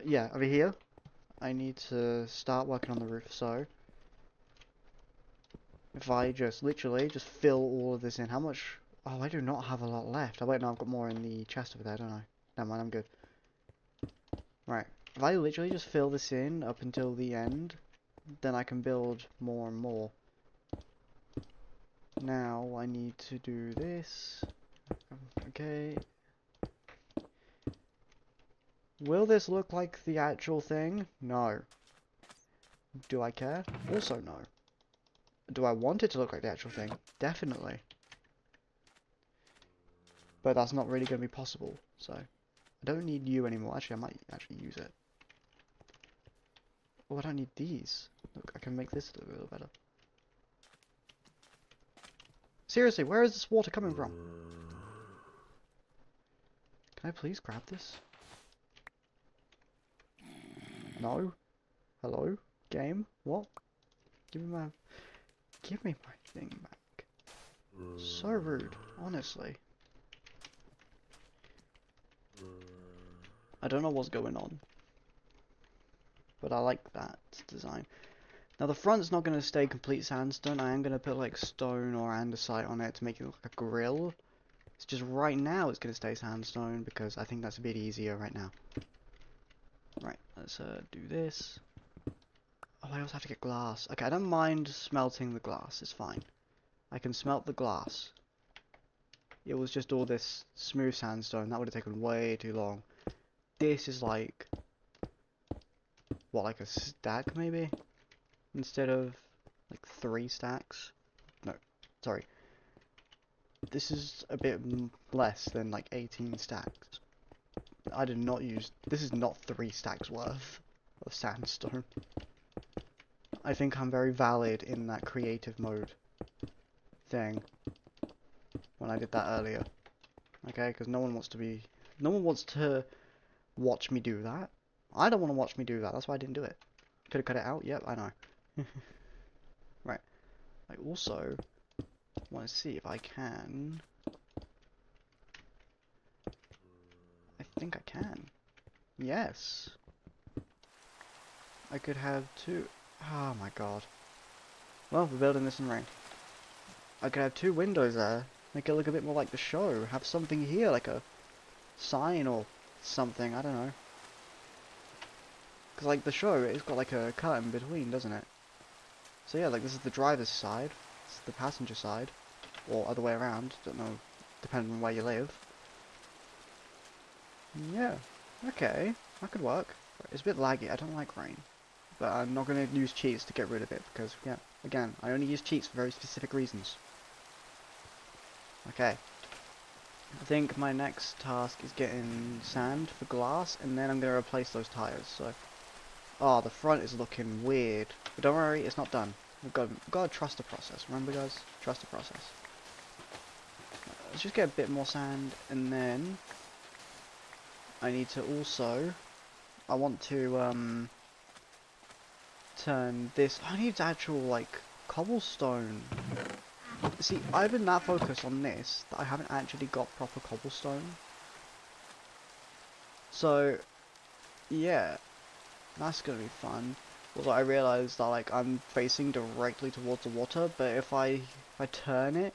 Yeah, over here. I need to start working on the roof, so if I just literally just fill all of this in, how much? Oh, I do not have a lot left. Oh wait, no, I've got more in the chest over there, don't I? Never mind, I'm good. Right, if I literally just fill this in up until the end, then I can build more and more. Now I need to do this. Okay. Will this look like the actual thing? No. Do I care? Also no. Do I want it to look like the actual thing? Definitely. But that's not really going to be possible, so I don't need you anymore. Actually, I might actually use it. Oh, I don't need these. Look, I can make this a little better. Seriously, where is this water coming from? Can I please grab this? No? Hello? Game? What? Give me my thing back. So rude, honestly. I don't know what's going on, but I like that design. Now the front's not going to stay complete sandstone. I am going to put like stone or andesite on it to make it look like a grill. It's just right now it's going to stay sandstone because I think that's a bit easier right now. Right, let's do this. Oh, I also have to get glass. Okay, I don't mind smelting the glass. It's fine. I can smelt the glass. It was just all this smooth sandstone. That would have taken way too long. This is like, what, like a stack maybe? Instead of like 3 stacks? No, sorry. This is a bit less than like 18 stacks. I did not use, this is not 3 stacks worth of sandstone. I think I'm very valid in that creative mode thing when I did that earlier. Okay, because no one wants to watch me do that. I don't want to watch me do that, that's why I didn't do it. Could have cut it out, yep, I know. Right. I also want to see if I can. I think I can. Yes. I could have 2. Oh my god. Well, we're building this in rain. I could have 2 windows there. Make it look a bit more like the show. Have something here, like a sign or something. I don't know. Because, like, the show, it's got, like, a cut in between, doesn't it? So, yeah, like, this is the driver's side. This is the passenger side. Or other way around. Don't know, depending on where you live. Yeah. Okay. That could work. It's a bit laggy. I don't like rain. But I'm not going to use cheats to get rid of it. Because, yeah, again, I only use cheats for very specific reasons. Okay. I think my next task is getting sand for glass, and then I'm going to replace those tires. So, oh, the front is looking weird, but don't worry, it's not done. We've got to trust the process. Remember, guys, trust the process. Let's just get a bit more sand, and then I need to also. I want to turn this. I need actual like cobblestone. See, I've been that focused on this that I haven't actually got proper cobblestone. So, yeah, that's gonna be fun. Also, I realized that like I'm facing directly towards the water, but if I turn it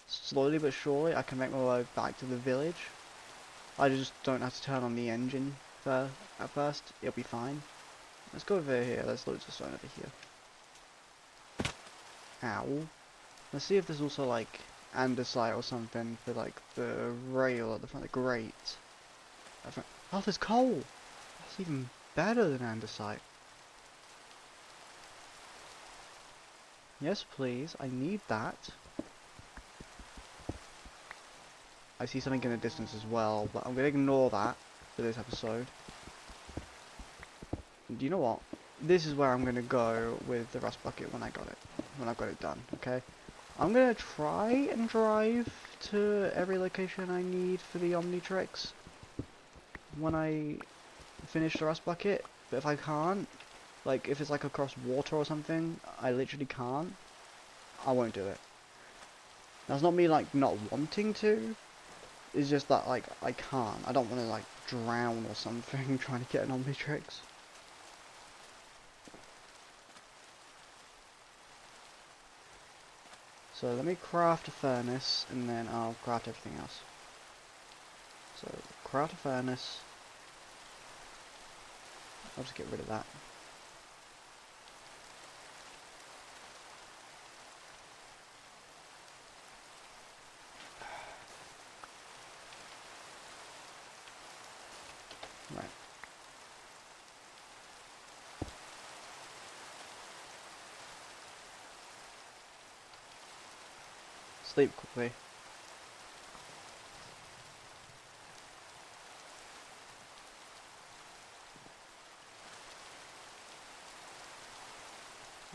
slowly but surely, I can make my way back to the village. I just don't have to turn on the engine at first. It'll be fine. Let's go over here. There's loads of stone over here. Ow. Let's see if there's also like andesite or something for like the rail at the front of the grate. Oh, there's coal! That's even better than andesite. Yes, please. I need that. I see something in the distance as well, but I'm going to ignore that for this episode. Do you know what? This is where I'm going to go with the rust bucket when I've got it done, okay? I'm going to try and drive to every location I need for the Omnitrix when I finish the rust bucket, but if I can't, like if it's like across water or something, I literally can't, I won't do it. That's not me like not wanting to, it's just that like I can't. I don't want to like drown or something trying to get an Omnitrix. So let me craft a furnace and then I'll craft everything else. So craft a furnace. I'll just get rid of that. Right. Sleep quickly.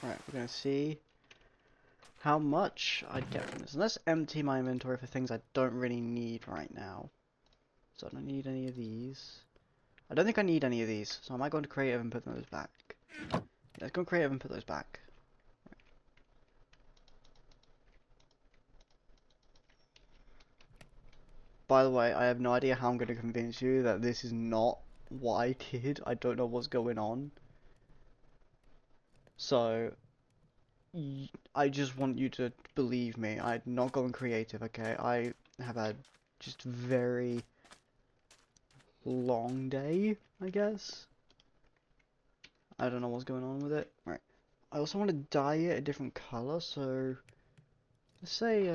Right, we're gonna see how much I'd get from this. And let's empty my inventory for things I don't really need right now. So I don't need any of these. I don't think I need any of these, so I might go into creative and put those back. Let's go creative and put those back. Right. By the way, I have no idea how I'm going to convince you that this is not what I did. I don't know what's going on. So, I just want you to believe me. I'm not going creative, okay? I have had just very long day, I guess. I don't know what's going on with it. Right. I also want to dye it a different color, so let's say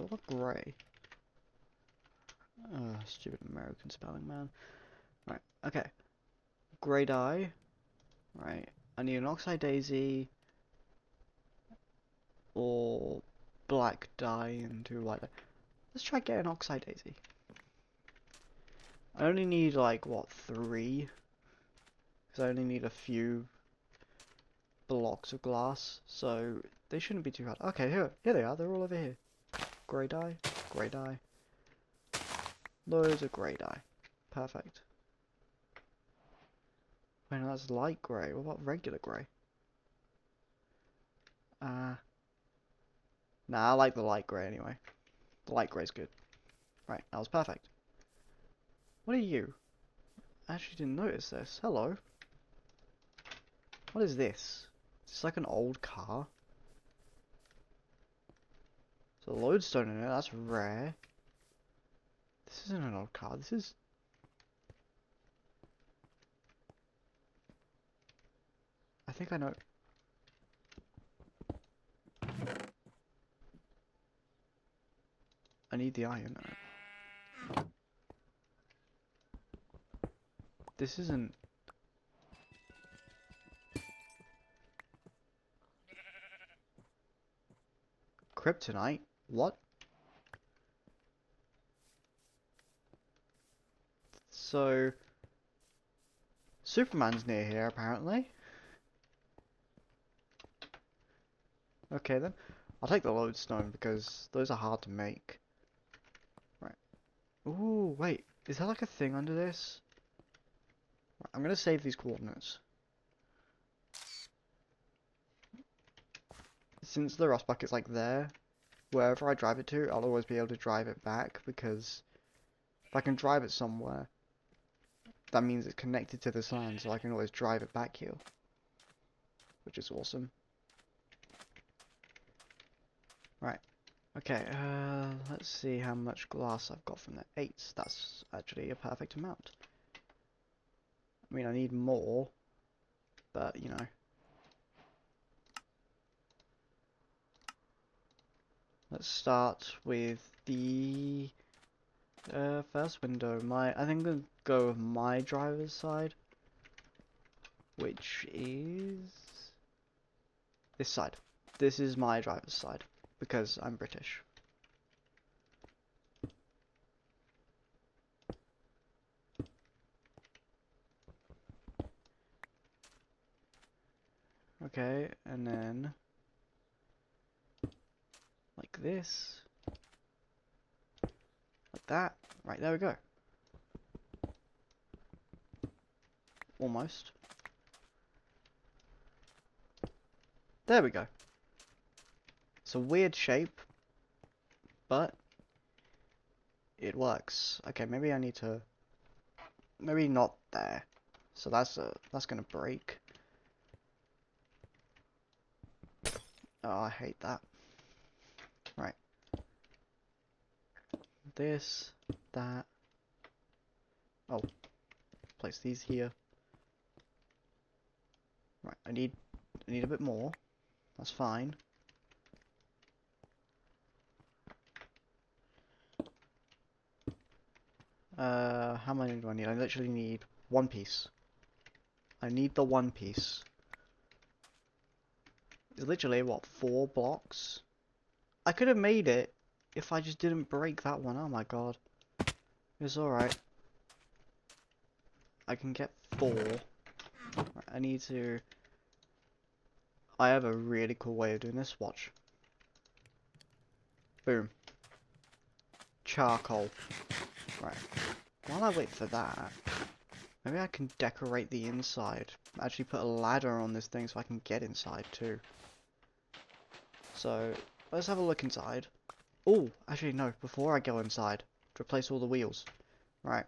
what gray? Stupid American spelling, man. Right. Okay. Gray dye. Right. I need an oxide daisy or black dye into white dye. Let's try getting oxide daisy. I only need like what 3? Because I only need a few blocks of glass, so they shouldn't be too hard. Okay, here they are. They're all over here. Grey dye, grey dye, loads of grey dye. Perfect. Wait, no, that's light grey. What about regular grey? Nah, I like the light grey anyway. The light grey's good. Right, that was perfect. What are you? I actually didn't notice this. Hello. What is this? Is this like an old car? There's a lodestone in it, that's rare. This isn't an old car, this is... think I know. I need the iron. This isn't... Kryptonite? What? So... Superman's near here, apparently. Okay then. I'll take the lodestone because those are hard to make. Right. Ooh, wait. Is there like a thing under this? Right, I'm gonna save these coordinates. Since the rust bucket's like there, wherever I drive it to, I'll always be able to drive it back because if I can drive it somewhere, that means it's connected to this land, so I can always drive it back here. Which is awesome. Right. Okay, let's see how much glass I've got from the 8. That's actually a perfect amount. I mean, I need more, but, you know. Let's start with the first window. I think I'm going to go with my driver's side, which is this side. This is my driver's side, because I'm British. Okay, and then like this, like that. Right, there we go. Almost. There we go. It's a weird shape, but it works. Okay, maybe I need to, maybe not there. So that's gonna break. Oh, I hate that. Right. This, that. Oh, place these here. Right, I need a bit more. That's fine. How many do I need? I literally need one piece. I need the one piece. It's literally, what, 4 blocks? I could have made it if I just didn't break that one. Oh my god. It's alright. I can get 4. Right, I need to... I have a really cool way of doing this. Watch. Boom. Charcoal. Right. While I wait for that, maybe I can decorate the inside. Actually put a ladder on this thing so I can get inside too. So, let's have a look inside. Oh, actually no, before I go inside, to replace all the wheels. Right.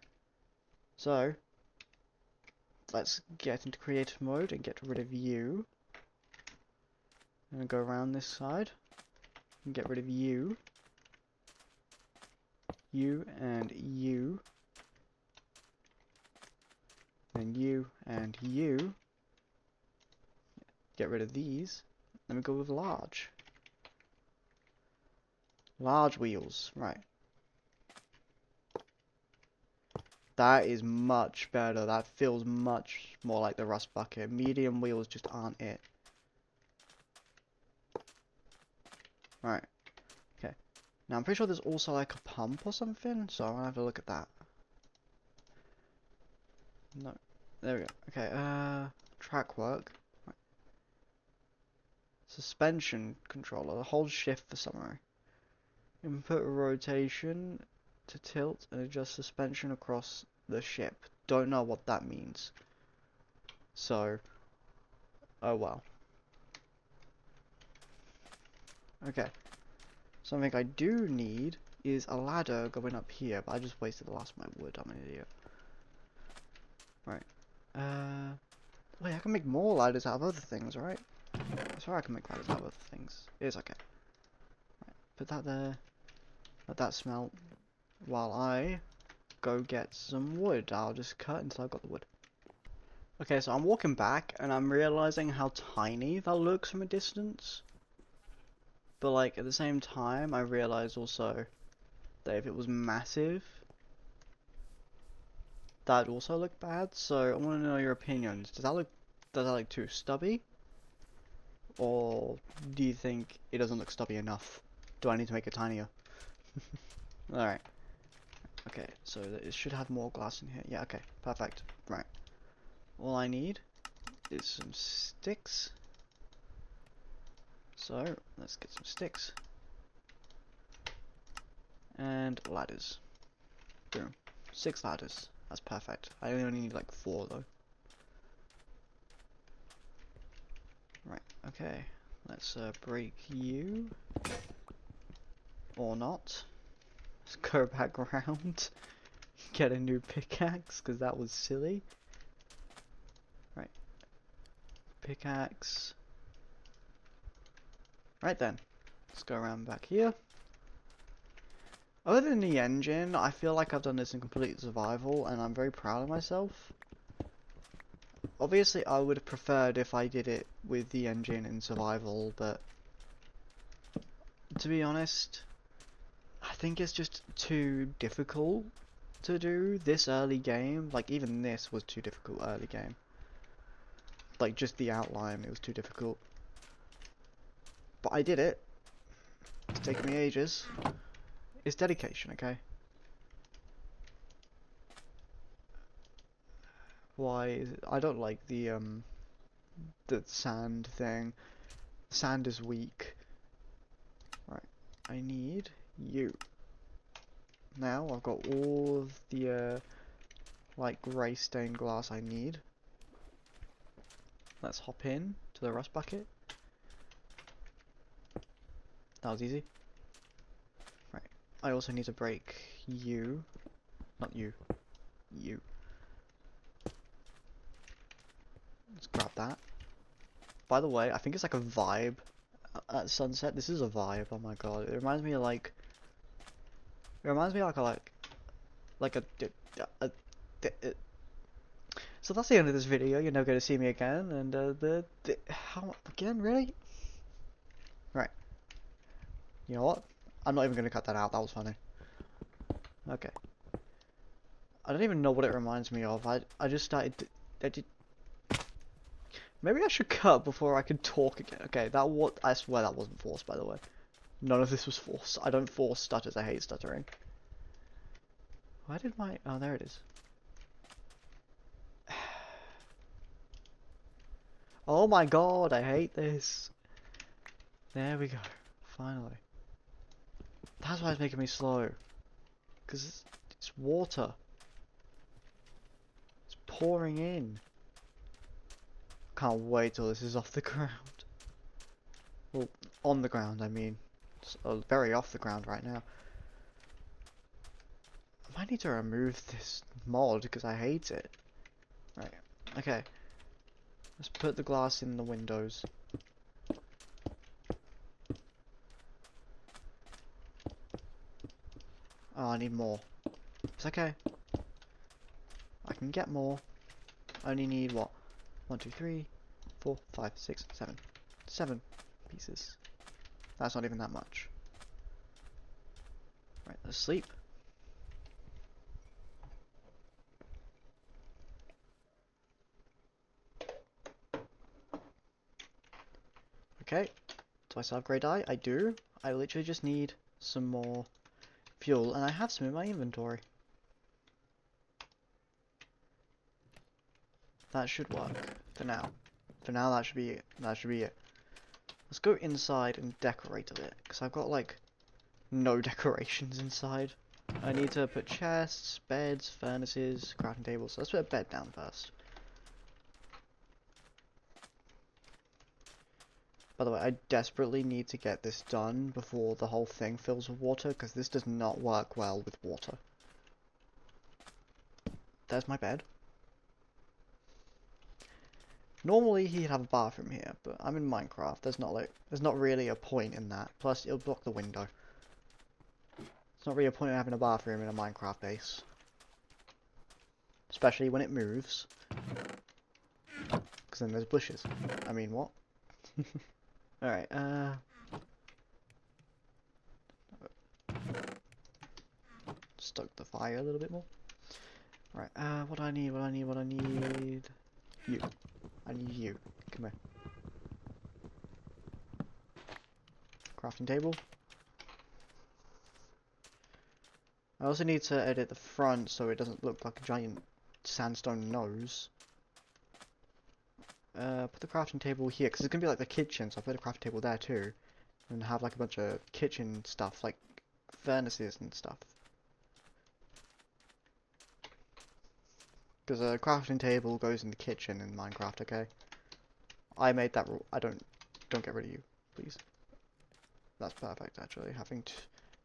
So, let's get into creative mode and get rid of you. I'm gonna go around this side and get rid of you. You and you. And you and you. Get rid of these. Let me go with large. Large wheels, right. That is much better. That feels much more like the rust bucket. Medium wheels just aren't it. Right. Okay. Now I'm pretty sure there's also like a pump or something, so I'll have a look at that. No. There we go. Okay, track work. Right. Suspension controller. Hold shift for summary. Input rotation to tilt and adjust suspension across the ship. Don't know what that means. So, oh well. Okay. Something I do need is a ladder going up here, but I just wasted the last of my wood. I'm an idiot. Right. Wait, I can make more ladders out of other things, right? I swear I can make ladders out of other things. It is okay. Right. Put that there. Let that smelt. While I go get some wood. I'll just cut until I've got the wood. Okay, so I'm walking back and I'm realizing how tiny that looks from a distance. But like at the same time, I realize also that if it was massive, that'd also look bad. So I want to know your opinions. Does that look too stubby? Or do you think it doesn't look stubby enough? Do I need to make it tinier? Alright. Okay, so it should have more glass in here. Yeah, okay, perfect. Right. All I need is some sticks. So, let's get some sticks. And ladders. Boom. 6 ladders. That's perfect. I only need like 4 though. Right, okay. Let's break you. Or not. Let's go back around. Get a new pickaxe, because that was silly. Right. Pickaxe. Right then. Let's go around back here. Other than the engine, I feel like I've done this in complete survival, and I'm very proud of myself. Obviously, I would have preferred if I did it with the engine in survival, but to be honest, I think it's just too difficult to do this early game. Like, even this was too difficult early game. Like, just the outline, it was too difficult. But I did it. It's taken me ages. It's dedication, okay? Why is it? I don't like the sand thing. Sand is weak. Right, I need you. Now I've got all of the like grey stained glass I need. Let's hop in to the rust bucket. That was easy. Right, I also need to break you. Not you. You. Let's grab that. By the way, I think it's like a vibe at sunset. This is a vibe. Oh my god, it reminds me of like. It reminds me of like a. So that's the end of this video. You're never going to see me again. And how again? Really? Right. You know what? I'm not even going to cut that out. That was funny. Okay. I don't even know what it reminds me of. I just started. I did. Maybe I should cut before I can talk again. Okay, I swear that wasn't forced, by the way. None of this was forced. I don't force stutters. I hate stuttering. Why did my... Oh, there it is. Oh my god, I hate this. There we go. Finally. That's why it's making me slow. Because it's water. It's pouring in. Can't wait till this is off the ground. Well, on the ground, I mean. It's very off the ground right now. I might need to remove this mod because I hate it. Right, okay. Let's put the glass in the windows. Oh, I need more. It's okay. I can get more. I only need what? 1, 2, 3, 4, 5, 6, 7. 7 pieces. That's not even that much. Right, let's sleep. Okay. Do I still have grey dye? I do. I literally just need some more fuel, and I have some in my inventory. That should work for now. For now, that should be it. That should be it. Let's go inside and decorate a bit, because I've got like no decorations inside. I need to put chests, beds, furnaces, crafting tables. So let's put a bed down first. By the way, I desperately need to get this done before the whole thing fills with water, because this does not work well with water. There's my bed. Normally he'd have a bathroom here, but I'm in Minecraft. There's not really a point in that. Plus, it'll block the window. It's not really a point in having a bathroom in a Minecraft base, especially when it moves. because then there's bushes. I mean, what? Alright, stoke the fire a little bit more. Right, what do I need, what do I need, what do I need? You. I need you. Come here. Crafting table. I also need to edit the front so it doesn't look like a giant sandstone nose. Put the crafting table here, because it's going to be like the kitchen, so I'll put a crafting table there too. And have like a bunch of kitchen stuff, like furnaces and stuff. Because a crafting table goes in the kitchen in Minecraft, okay? I made that rule. Don't get rid of you, please. That's perfect, actually.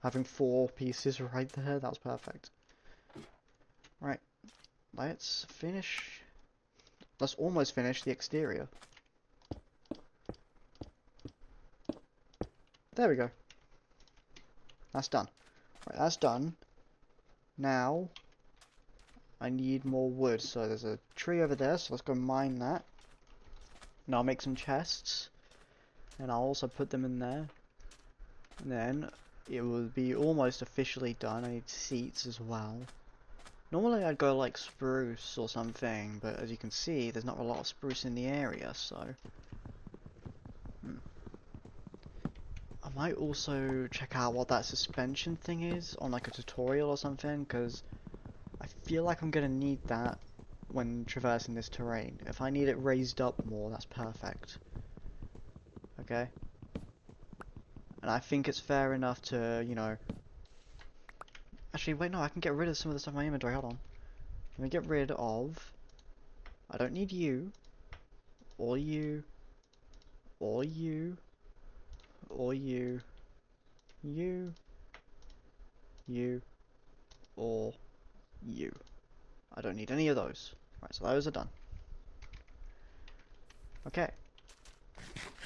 Having 4 pieces right there, that was perfect. Right, let's finish. Let's almost finish the exterior. There we go. That's done. Right, that's done. Now, I need more wood. So there's a tree over there, so let's go mine that. And I'll make some chests. And I'll also put them in there. And then, it will be almost officially done. I need seats as well. Normally I'd go like spruce or something, but as you can see, there's not a lot of spruce in the area, so... I might also check out what that suspension thing is on like a tutorial or something, because I feel like I'm going to need that when traversing this terrain. If I need it raised up more, that's perfect. Okay? And I think it's fair enough to, you know... Actually, wait, no, I can get rid of some of the stuff in my inventory, hold on. Let me get rid of... I don't need you. Or you. Or you. Or you. You. You. Or you. I don't need any of those. Right, so those are done. Okay.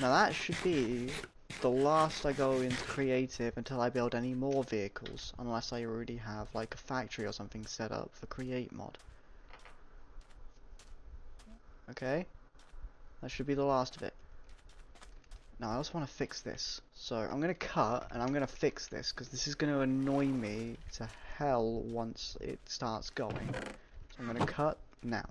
Now that should be the last I go into creative until I build any more vehicles, unless I already have like a factory or something set up for create mod. Okay, that should be the last of it. Now I also want to fix this, so I'm going to cut and I'm going to fix this because this is going to annoy me to hell once it starts going. So I'm going to cut now.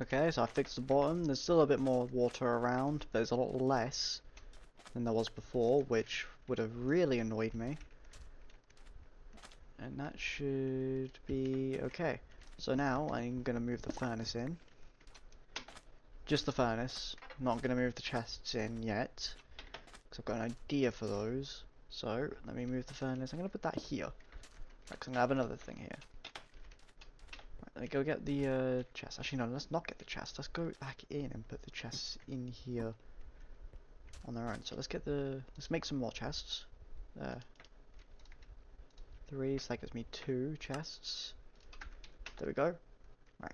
Okay, so I fixed the bottom. There's still a bit more water around, but there's a lot less than there was before, which would have really annoyed me. And that should be okay. So now I'm going to move the furnace in. Just the furnace. Not going to move the chests in yet, because I've got an idea for those. So let me move the furnace. I'm going to put that here. Right, because I'm going to have another thing here. Let me go get the chest. Actually, no, let's not get the chest. Let's go back in and put the chests in here on their own. So let's make some more chests. There 3, so that gives me 2 chests. There we go. Right.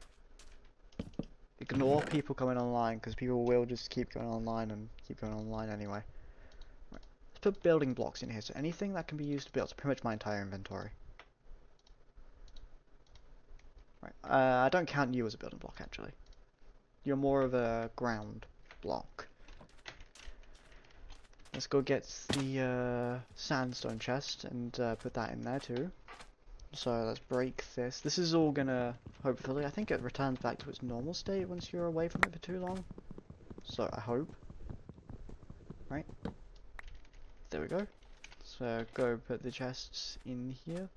Ignore people coming online, because people will just keep going online and keep going online anyway. Right. Let's put building blocks in here, so anything that can be used to build, so pretty much my entire inventory. Right. I don't count you as a building block, actually. You're more of a ground block. Let's go get the sandstone chest and put that in there too. So let's break this. This is all gonna, hopefully, I think it returns back to its normal state once you're away from it for too long. So I hope. Right. There we go. So go put the chests in here.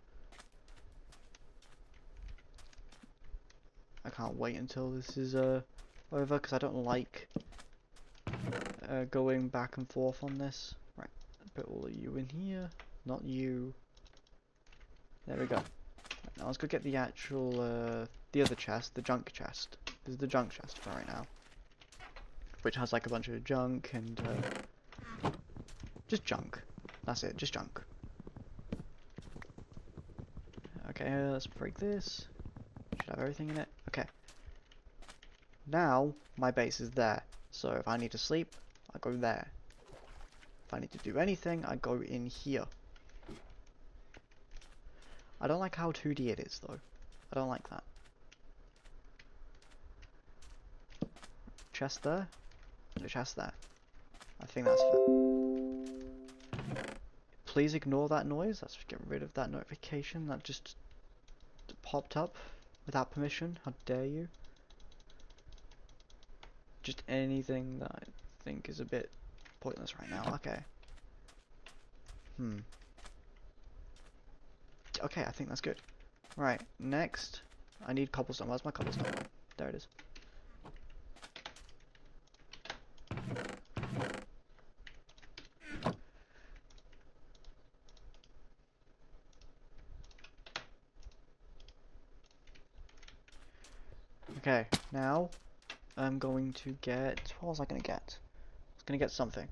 I can't wait until this is over, because I don't like going back and forth on this. Right, put all of you in here, not you. There we go. Right, now let's go get the actual, the other chest, the junk chest. This is the junk chest for right now. Which has like a bunch of junk and, just junk. That's it, just junk. Okay, let's break this. Should have everything in it. Okay. Now, my base is there. So if I need to sleep, I go there. If I need to do anything, I go in here. I don't like how 2D it is, though. I don't like that. Chest there. Chest there. I think that's fair. Please ignore that noise. Let's get rid of that notification that just popped up without permission. How dare you? Just anything that I think is a bit pointless right now. Okay. Okay, I think that's good. Right, next, I need cobblestone. Where's my cobblestone? There it is. Okay, now I'm going to get... What was I going to get? I was going to get something.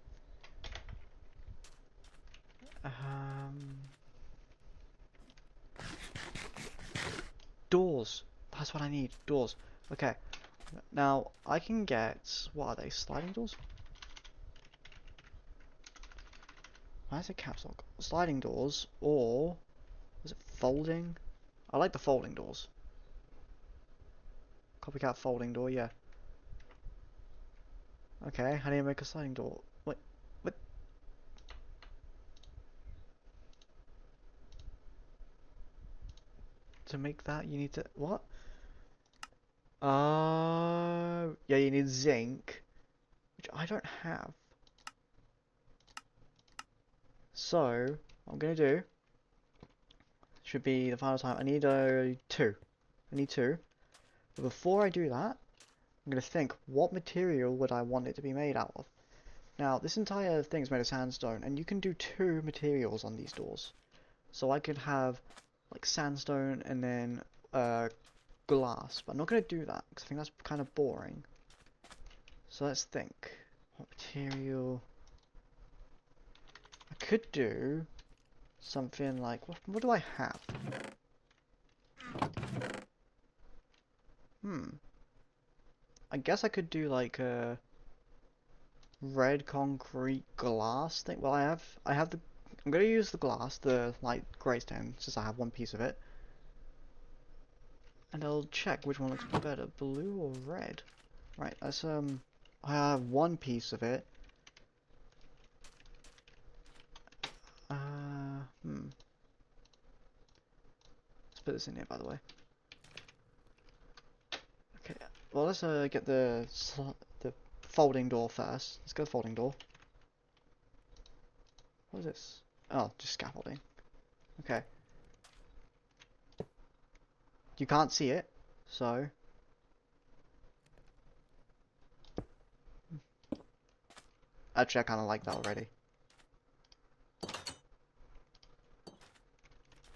Doors. That's what I need. Doors. Okay. Now, I can get... What are they? Sliding doors? Why is it caps lock? Sliding doors, or... Is it folding? I like the folding doors. Copycat folding door, yeah. Okay, how do you make a sliding door? What? What? To make that, you need to... What? Yeah, you need zinc, which I don't have. So, what I'm gonna do should be the final time. I need 2. I need 2. But before I do that, I'm gonna think, what material would I want it to be made out of? Now, this entire thing is made of sandstone, and you can do 2 materials on these doors. So I could have like sandstone and then glass, but I'm not gonna do that because I think that's kind of boring. So let's think. What material? I could do something like, what do I have? I guess I could do like a red concrete glass thing. Well, I have the, I'm gonna use the glass, the light grey stone, since I have one piece of it. And I'll check which one looks better, blue or red. Right, let's I have one piece of it. Let's put this in here, by the way. Okay, well let's get the folding door first. Let's go folding door. What is this? Oh, just scaffolding. Okay. You can't see it, so... Actually, I kind of like that already.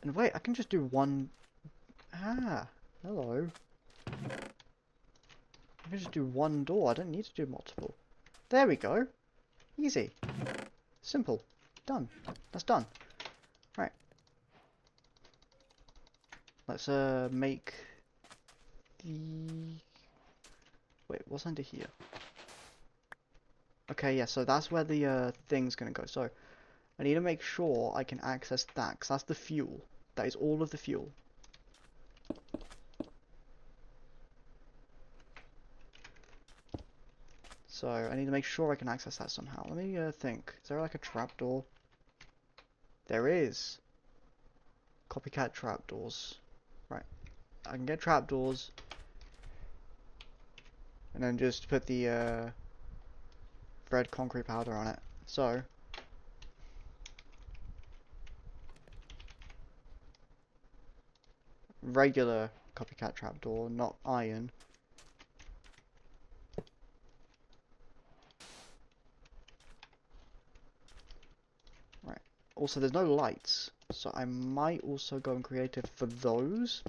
And wait, I can just do one... Ah, hello. I can just do one door, I don't need to do multiple. There we go. Easy. Simple. Done. That's done. Right. Let's make the... Wait, what's under here? Okay, yeah, so that's where the thing's gonna go. So I need to make sure I can access that, because that's the fuel. That is all of the fuel. So I need to make sure I can access that somehow. Let me think. Is there like a trapdoor? There is. Copycat trapdoors. Right. I can get trapdoors. And then just put the red concrete powder on it. So regular copycat trapdoor, not iron. Right. Also, there's no lights, so I might also go in creative for those.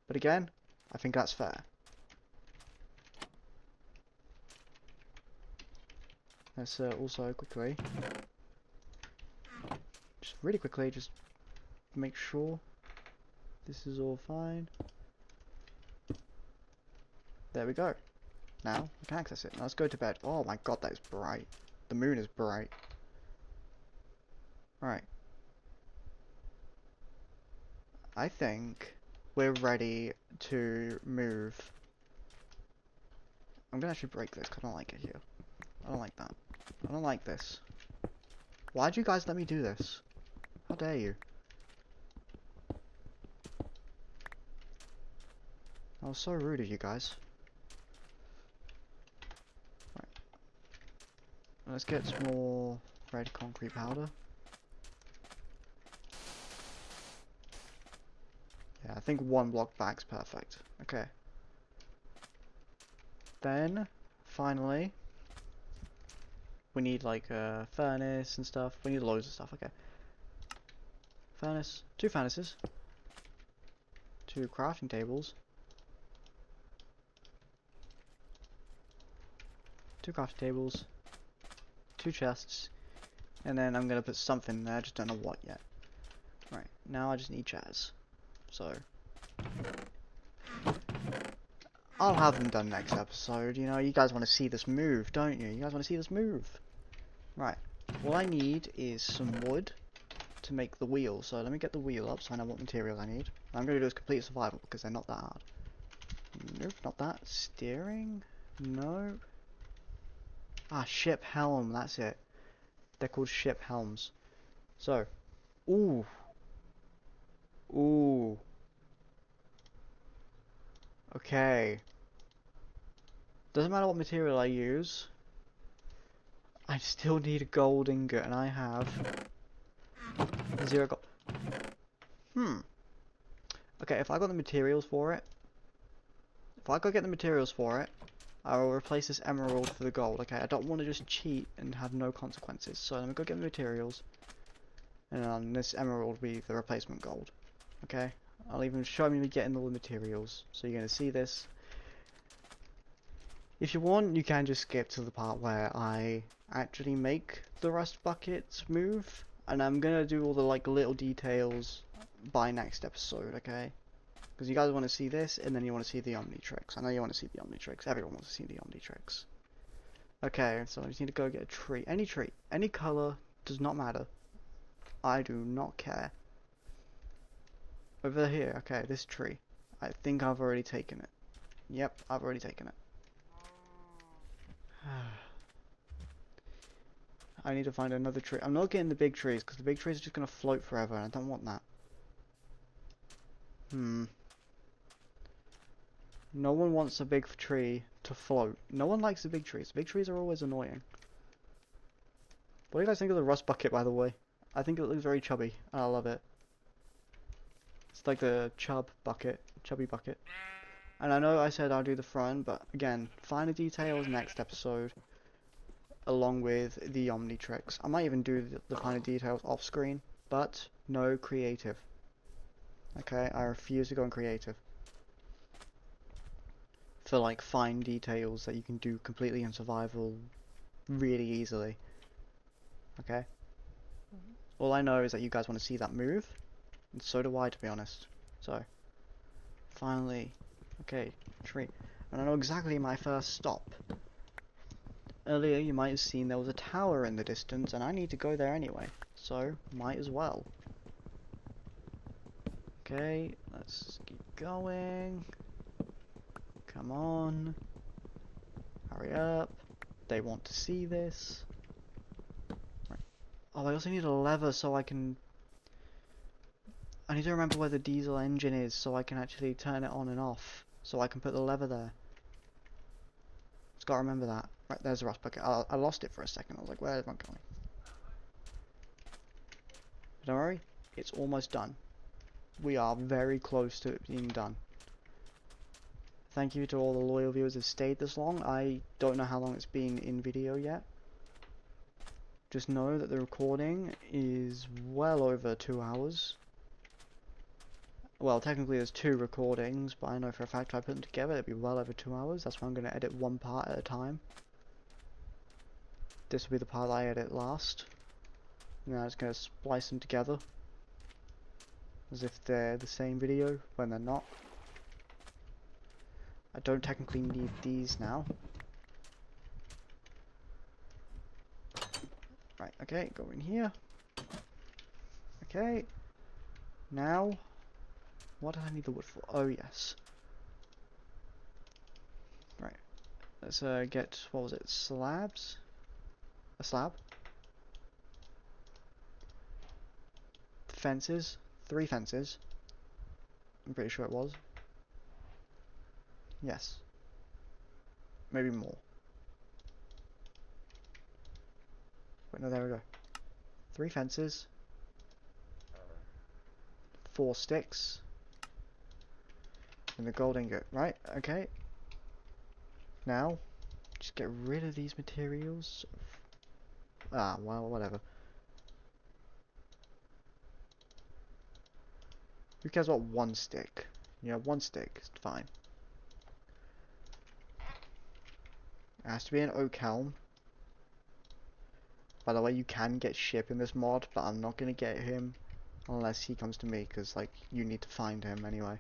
But again, I think that's fair. Let's also quickly, just really quickly, just make sure this is all fine. There we go. Now we can access it. Now let's go to bed. Oh my god, that is bright. The moon is bright. Alright. I think we're ready to move. I'm gonna actually break this because I don't like it here. I don't like that. I don't like this. Why'd you guys let me do this? How dare you? That was so rude of you guys. Right. Let's get some more red concrete powder. Yeah, I think one block back's perfect. Okay. Then, finally, we need like a furnace and stuff. We need loads of stuff, okay. Furnace, 2 furnaces, 2 crafting tables, 2 crafting tables, 2 chests, and then I'm gonna put something there, I just don't know what yet. Right, now I just need chairs. So I'll have them done next episode. You know, you guys want to see this move, don't you? You guys want to see this move. Right, all I need is some wood to make the wheel. So let me get the wheel up so I know what materials I need. I'm going to do is complete survival because they're not that hard. Nope, not that. Steering? No. Ah, ship helm, that's it. They're called ship helms. So, ooh. Ooh. Okay. Doesn't matter what material I use. I still need a gold ingot, and I have 0 gold. Okay, if I got the materials for it, if I go get the materials for it, I will replace this emerald for the gold. Okay, I don't want to just cheat and have no consequences. So let me go get the materials, and this emerald will be the replacement gold. Okay, I'll even show me getting all the materials. So you're gonna see this. If you want, you can just skip to the part where I actually make the rust buckets move, and I'm gonna do all the like little details by next episode. Okay. Because you guys want to see this, and then you want to see the Omnitrix. I know you want to see the Omnitrix. Everyone wants to see the Omnitrix. Okay, so I just need to go get a tree. Any tree. Any colour. Does not matter. I do not care. Over here. Okay, this tree. I think I've already taken it. Yep, I've already taken it. I need to find another tree. I'm not getting the big trees, because the big trees are just going to float forever, and I don't want that. No one wants a big tree to float. No one likes the big trees. Big trees are always annoying. What do you guys think of the rust bucket, by the way? I think it looks very chubby. I love it. It's like the chubby bucket. And I know I said I'll do the front, but again, finer details next episode, along with the Omnitrix. I might even do the finer details off screen, but no creative. Okay, I refuse to go in creative. For like fine details that you can do completely in survival really easily. Okay? All I know is that you guys want to see that move, and so do I, to be honest. So, finally, okay, tree. And I know exactly my first stop. Earlier you might have seen there was a tower in the distance, and I need to go there anyway, so might as well. Okay, let's keep going. Come on. Hurry up. They want to see this. Right. Oh, I also need a lever so I can... I need to remember where the diesel engine is so I can actually turn it on and off. So I can put the lever there. Just gotta remember that. Right, there's the rust bucket. I lost it for a second. I was like, where am I going? Don't worry, it's almost done. We are very close to it being done. Thank you to all the loyal viewers who stayed this long. I don't know how long it's been in video yet. Just know that the recording is well over 2 hours. Well, technically there's 2 recordings, but I know for a fact if I put them together it'd be well over 2 hours. That's why I'm going to edit one part at a time. This will be the part I edit last. And I'm just going to splice them together. As if they're the same video, when they're not. I don't technically need these now. Right, okay, go in here. Okay. Now, what do I need the wood for? Oh, yes. Right. Let's get, what was it, slabs? A slab? Fences. 3 fences. I'm pretty sure it was. Yes. Maybe more. Wait, no, there we go. 3 fences. 4 sticks. And the gold ingot. Right, okay. Now, just get rid of these materials. Ah, well, whatever. Who cares about 1 stick? You know, 1 stick is fine. It has to be an oak elm. By the way, you can get Ship in this mod, but I'm not going to get him unless he comes to me, because, like, you need to find him anyway.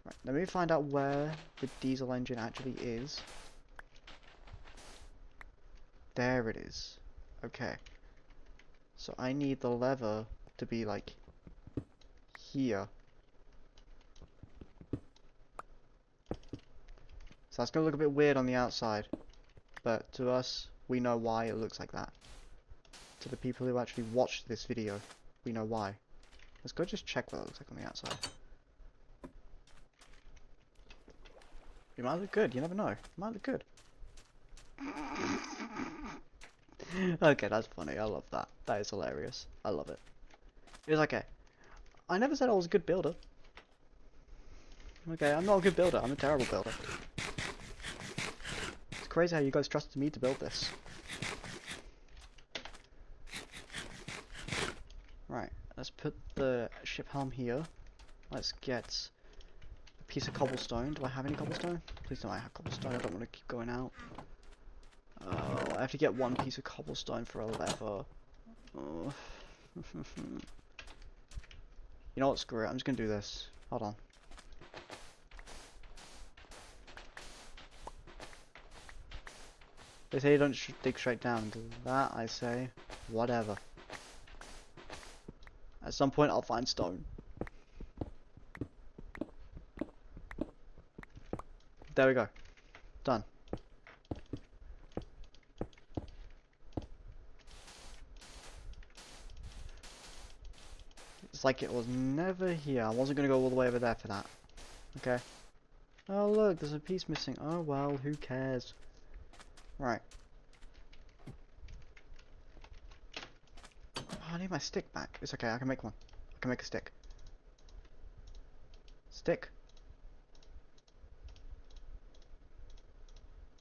Right, let me find out where the diesel engine actually is. There it is. Okay. So I need the lever to be, like, here. So that's going to look a bit weird on the outside, but to us, we know why it looks like that. To the people who actually watched this video, we know why. Let's go just check what it looks like on the outside. It might look good, you never know. It might look good. Okay, that's funny, I love that. That is hilarious. I love it. It's okay. I never said I was a good builder. Okay, I'm not a good builder, I'm a terrible builder. It's crazy how you guys trusted me to build this. Right, let's put the ship helm here. Let's get a piece of cobblestone. Do I have any cobblestone? Please don't I have cobblestone, I don't want to keep going out. Oh, I have to get 1 piece of cobblestone for a lever. Oh. You know what, screw it, I'm just gonna do this. Hold on. They say you don't dig straight down. To that I say, whatever. At some point I'll find stone. There we go. Done. It's like it was never here. I wasn't gonna go all the way over there for that. Okay. Oh look, there's a piece missing. Oh well, who cares? Right. Oh, I need my stick back. It's okay, I can make one. I can make a stick. Stick.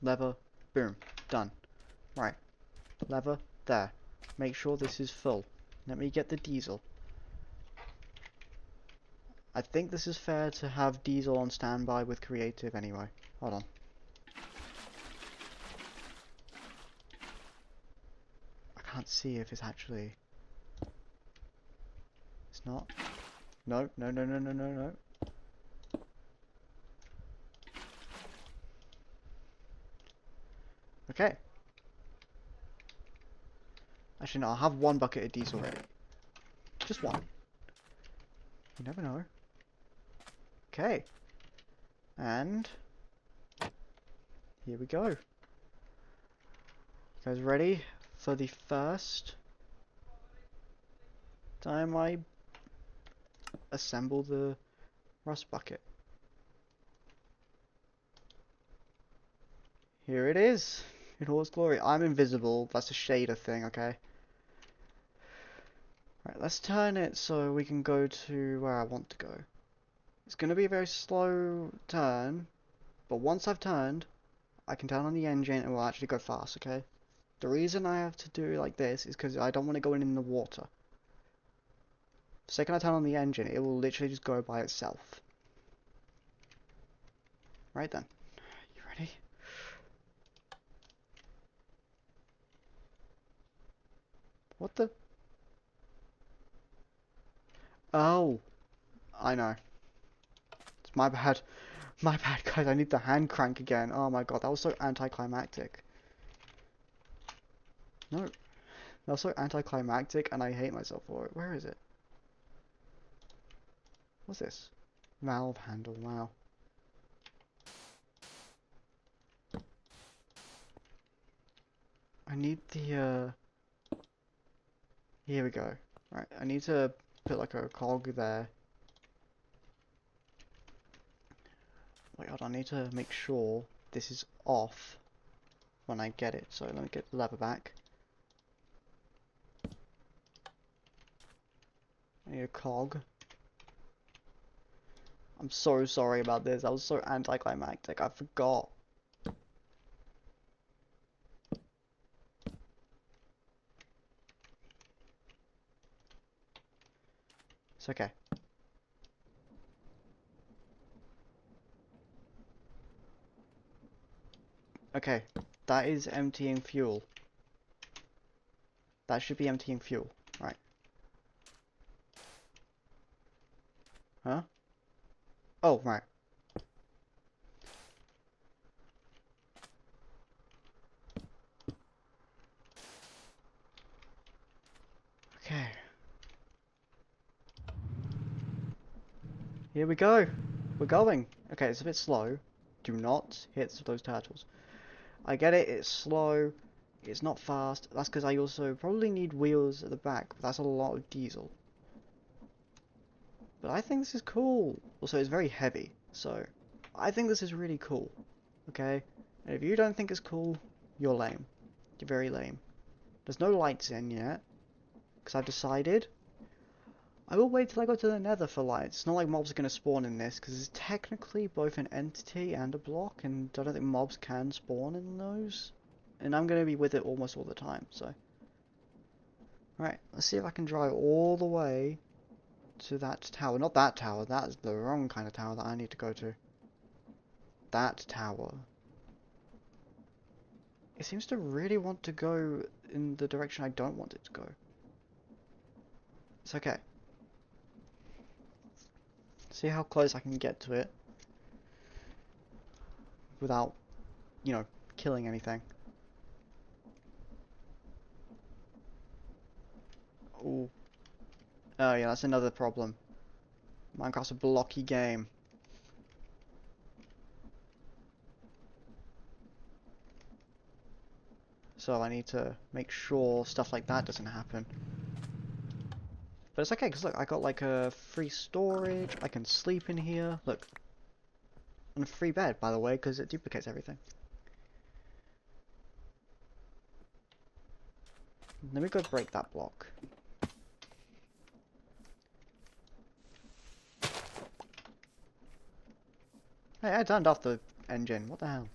Lever. Boom. Done. Right. Lever. There. Make sure this is full. Let me get the diesel. I think this is fair to have diesel on standby with creative anyway. Hold on. I can't see if it's actually... It's not. No, no, no, no, no, no, no. Okay. Actually, no, I'll have one bucket of diesel ready. Just one. You never know. Okay. And here we go. You guys ready for the first time I assemble the rust bucket? Here it is, in all its glory. I'm invisible, that's a shader thing, okay? Right, let's turn it so we can go to where I want to go. It's going to be a very slow turn, but once I've turned, I can turn on the engine and it will actually go fast, okay? The reason I have to do it like this is because I don't want to go in the water. The second I turn on the engine, it will literally just go by itself. Right then, you ready? What the? Oh, I know. It's my bad. My bad, guys. I need the hand crank again. Oh my god, that was so anticlimactic. No, that was so anticlimactic, and I hate myself for it. Where is it? What's this? Valve handle. Wow. I need the. Here we go. Right, I need to put like a cog there. Wait, hold on. I need to make sure this is off when I get it. So let me get the lever back. I need a cog. I'm so sorry about this. That was so anticlimactic. I forgot. It's okay. Okay, that is emptying fuel. That should be emptying fuel. Right. Huh? Oh, right. Okay. Here we go. We're going. Okay, it's a bit slow. Do not hit those turtles. I get it, it's slow. It's not fast. That's because I also probably need wheels at the back, but that's a lot of diesel. But I think this is cool. Also, it's very heavy, so I think this is really cool. Okay? And if you don't think it's cool, you're lame. You're very lame. There's no lights in yet, because I've decided I will wait till I go to the nether for lights. It's not like mobs are going to spawn in this, because it's technically both an entity and a block, and I don't think mobs can spawn in those. And I'm going to be with it almost all the time, so. Right, let's see if I can drive all the way to that tower. Not that tower, that is the wrong kind of tower that I need to go to. That tower. It seems to really want to go in the direction I don't want it to go. It's okay. See how close I can get to it without, you know, killing anything. Ooh. Oh yeah, that's another problem. Minecraft's a blocky game. So I need to make sure stuff like that doesn't happen. But it's okay, because look, I got like a free storage, I can sleep in here, look. And a free bed, by the way, because it duplicates everything. Let me go break that block. Hey, I turned off the engine, what the hell?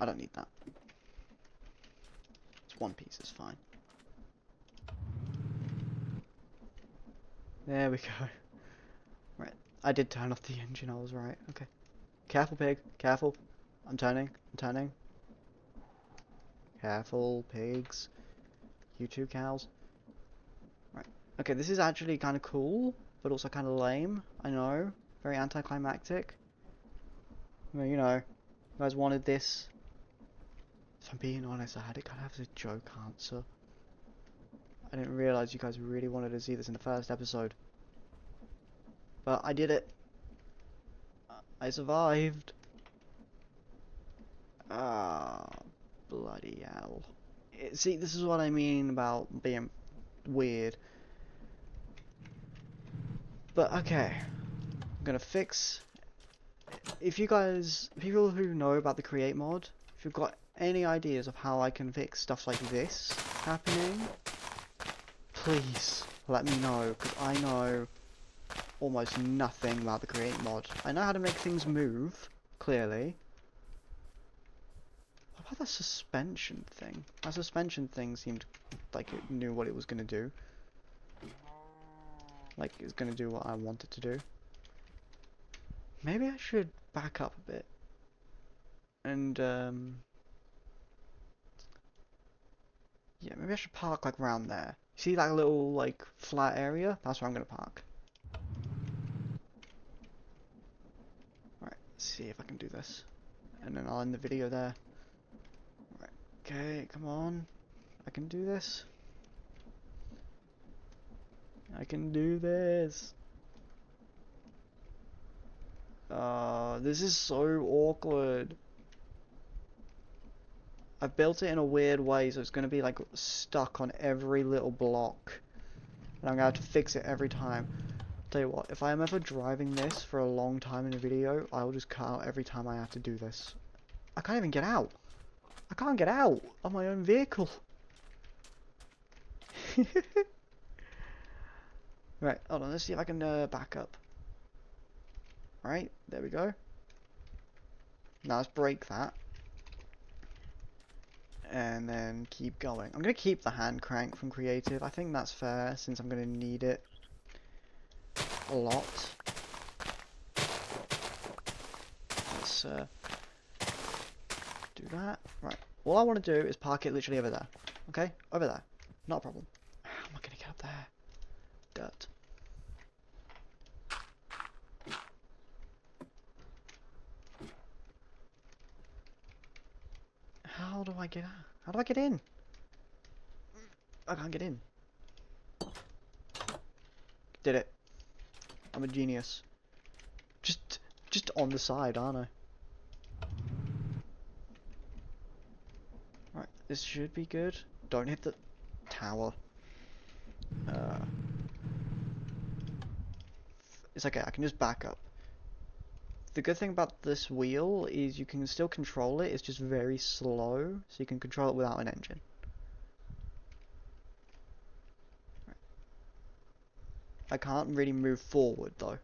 I don't need that. It's one piece, it's fine. There we go. Right, I did turn off the engine, I was right, okay. Careful, pig, careful. I'm turning, I'm turning. Careful, pigs. You two cows. Right, okay, this is actually kind of cool, but also kind of lame, I know. Very anticlimactic. Well, you know. You guys wanted this. If I'm being honest, I had it kind of as a joke answer. I didn't realise you guys really wanted to see this in the first episode. But I did it. I survived. Ah, bloody hell. See, this is what I mean about being weird. But okay, I'm gonna fix. If you guys, people who know about the Create mod, if you've got any ideas of how I can fix stuff like this happening, please let me know, because I know almost nothing about the Create mod. I know how to make things move, clearly. What about that suspension thing? That suspension thing seemed like it knew what it was gonna do. Like it was gonna do what I want it to do. Maybe I should back up a bit. And yeah, maybe I should park like around there. See that little like flat area? That's where I'm gonna park. Alright, let's see if I can do this. And then I'll end the video there. Right, okay, come on. I can do this. I can do this. This is so awkward. I've built it in a weird way, so it's gonna be like stuck on every little block. And I'm gonna have to fix it every time. Tell you what, if I am ever driving this for a long time in a video, I'll just cut out every time I have to do this. I can't even get out. I can't get out of my own vehicle. Right, hold on, let's see if I can back up. Alright, there we go. Now let's break that. And then keep going. I'm going to keep the hand crank from creative. I think that's fair, since I'm going to need it a lot. Let's do that. Right, all I want to do is park it literally over there. Okay, over there. Not a problem. How am I going to get up there? Dirt. How do I get out? How do I get in? I can't get in. Did it. I'm a genius. Just on the side, aren't I? Right, this should be good. Don't hit the tower. It's okay, I can just back up. The good thing about this wheel is you can still control it, it's just very slow, so you can control it without an engine. Right. I can't really move forward though.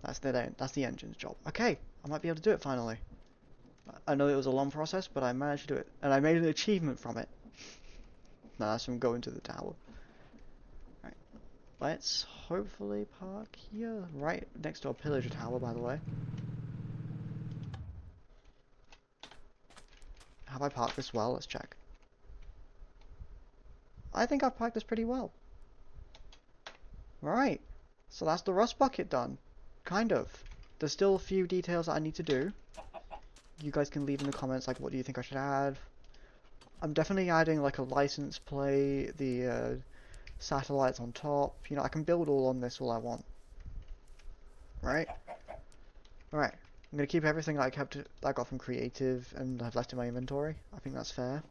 That's the engine's job. Okay, I might be able to do it finally. I know it was a long process, but I managed to do it. And I made an achievement from it. No, that's from going to the tower. Right. Let's hopefully park here. Right next to our pillager tower, by the way. Have I parked this well? Let's check. I think I've parked this pretty well. Right. So that's the rust bucket done. Kind of. There's still a few details that I need to do. You guys can leave in the comments, like, what do you think I should add? I'm definitely adding, like, a license plate, the satellites on top. You know, I can build all on this all I want. Right? Alright. I'm going to keep everything that I got from Creative and I've left in my inventory. I think that's fair.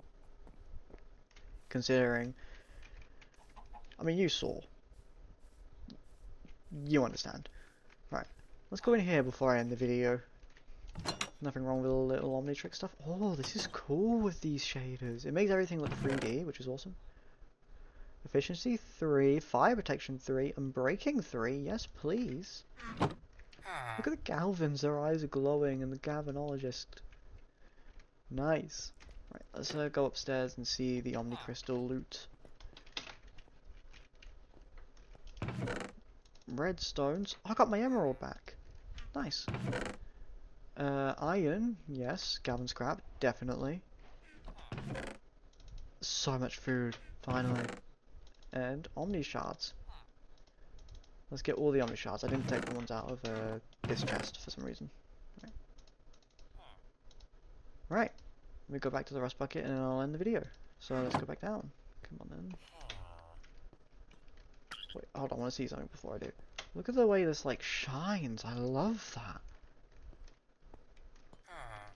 Considering... I mean, you saw. You understand. Right. Let's go in here before I end the video. Nothing wrong with a little Omnitrix stuff. Oh, this is cool with these shaders. It makes everything look 3D, which is awesome. Efficiency 3, fire protection 3, and braking 3. Yes, please. Look at the Galvins. Their eyes are glowing, and the Galvanologist. Nice. Right, let's go upstairs and see the Omni Crystal loot. Redstones. Oh, I got my emerald back. Nice. Iron, yes. Galvin scrap, definitely. So much food, finally. And Omni shards. Let's get all the omni shards. I didn't take the ones out of this chest for some reason. Right. Let me go back to the rust bucket and I'll end the video. So let's go back down. Come on then. Wait, hold on, I want to see something before I do. Look at the way this like shines. I love that.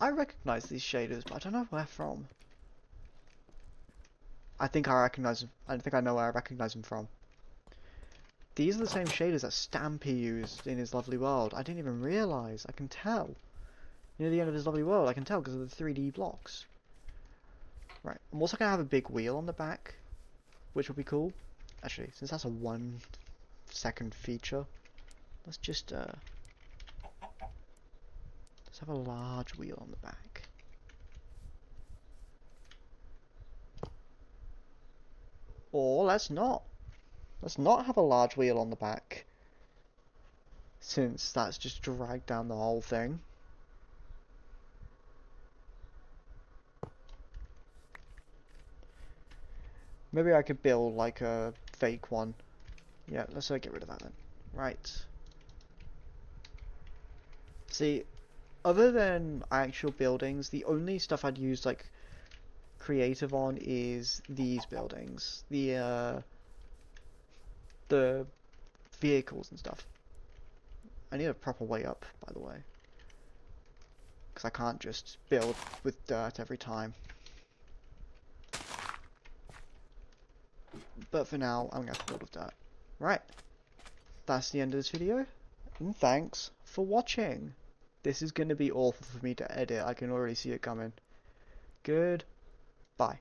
I recognize these shaders, but I don't know where from. I think I recognize them. I think I know where I recognize them from. These are the same shaders that Stampy used in his lovely world. I didn't even realize. I can tell. Near the end of his lovely world, I can tell because of the 3D blocks. Right, I'm also going to have a big wheel on the back, which will be cool. Actually, since that's a 1 second feature, let's just let's have a large wheel on the back. Or let's not. Let's not have a large wheel on the back, since that's just dragged down the whole thing. Maybe I could build like a fake one. Yeah, let's get rid of that then. Right. See, other than actual buildings, the only stuff I'd use like creative on is these buildings. The vehicles and stuff. I need a proper way up, by the way. Because I can't just build with dirt every time. But for now, I'm going to have to build with dirt. Right. That's the end of this video. And thanks for watching. This is going to be awful for me to edit. I can already see it coming. Goodbye.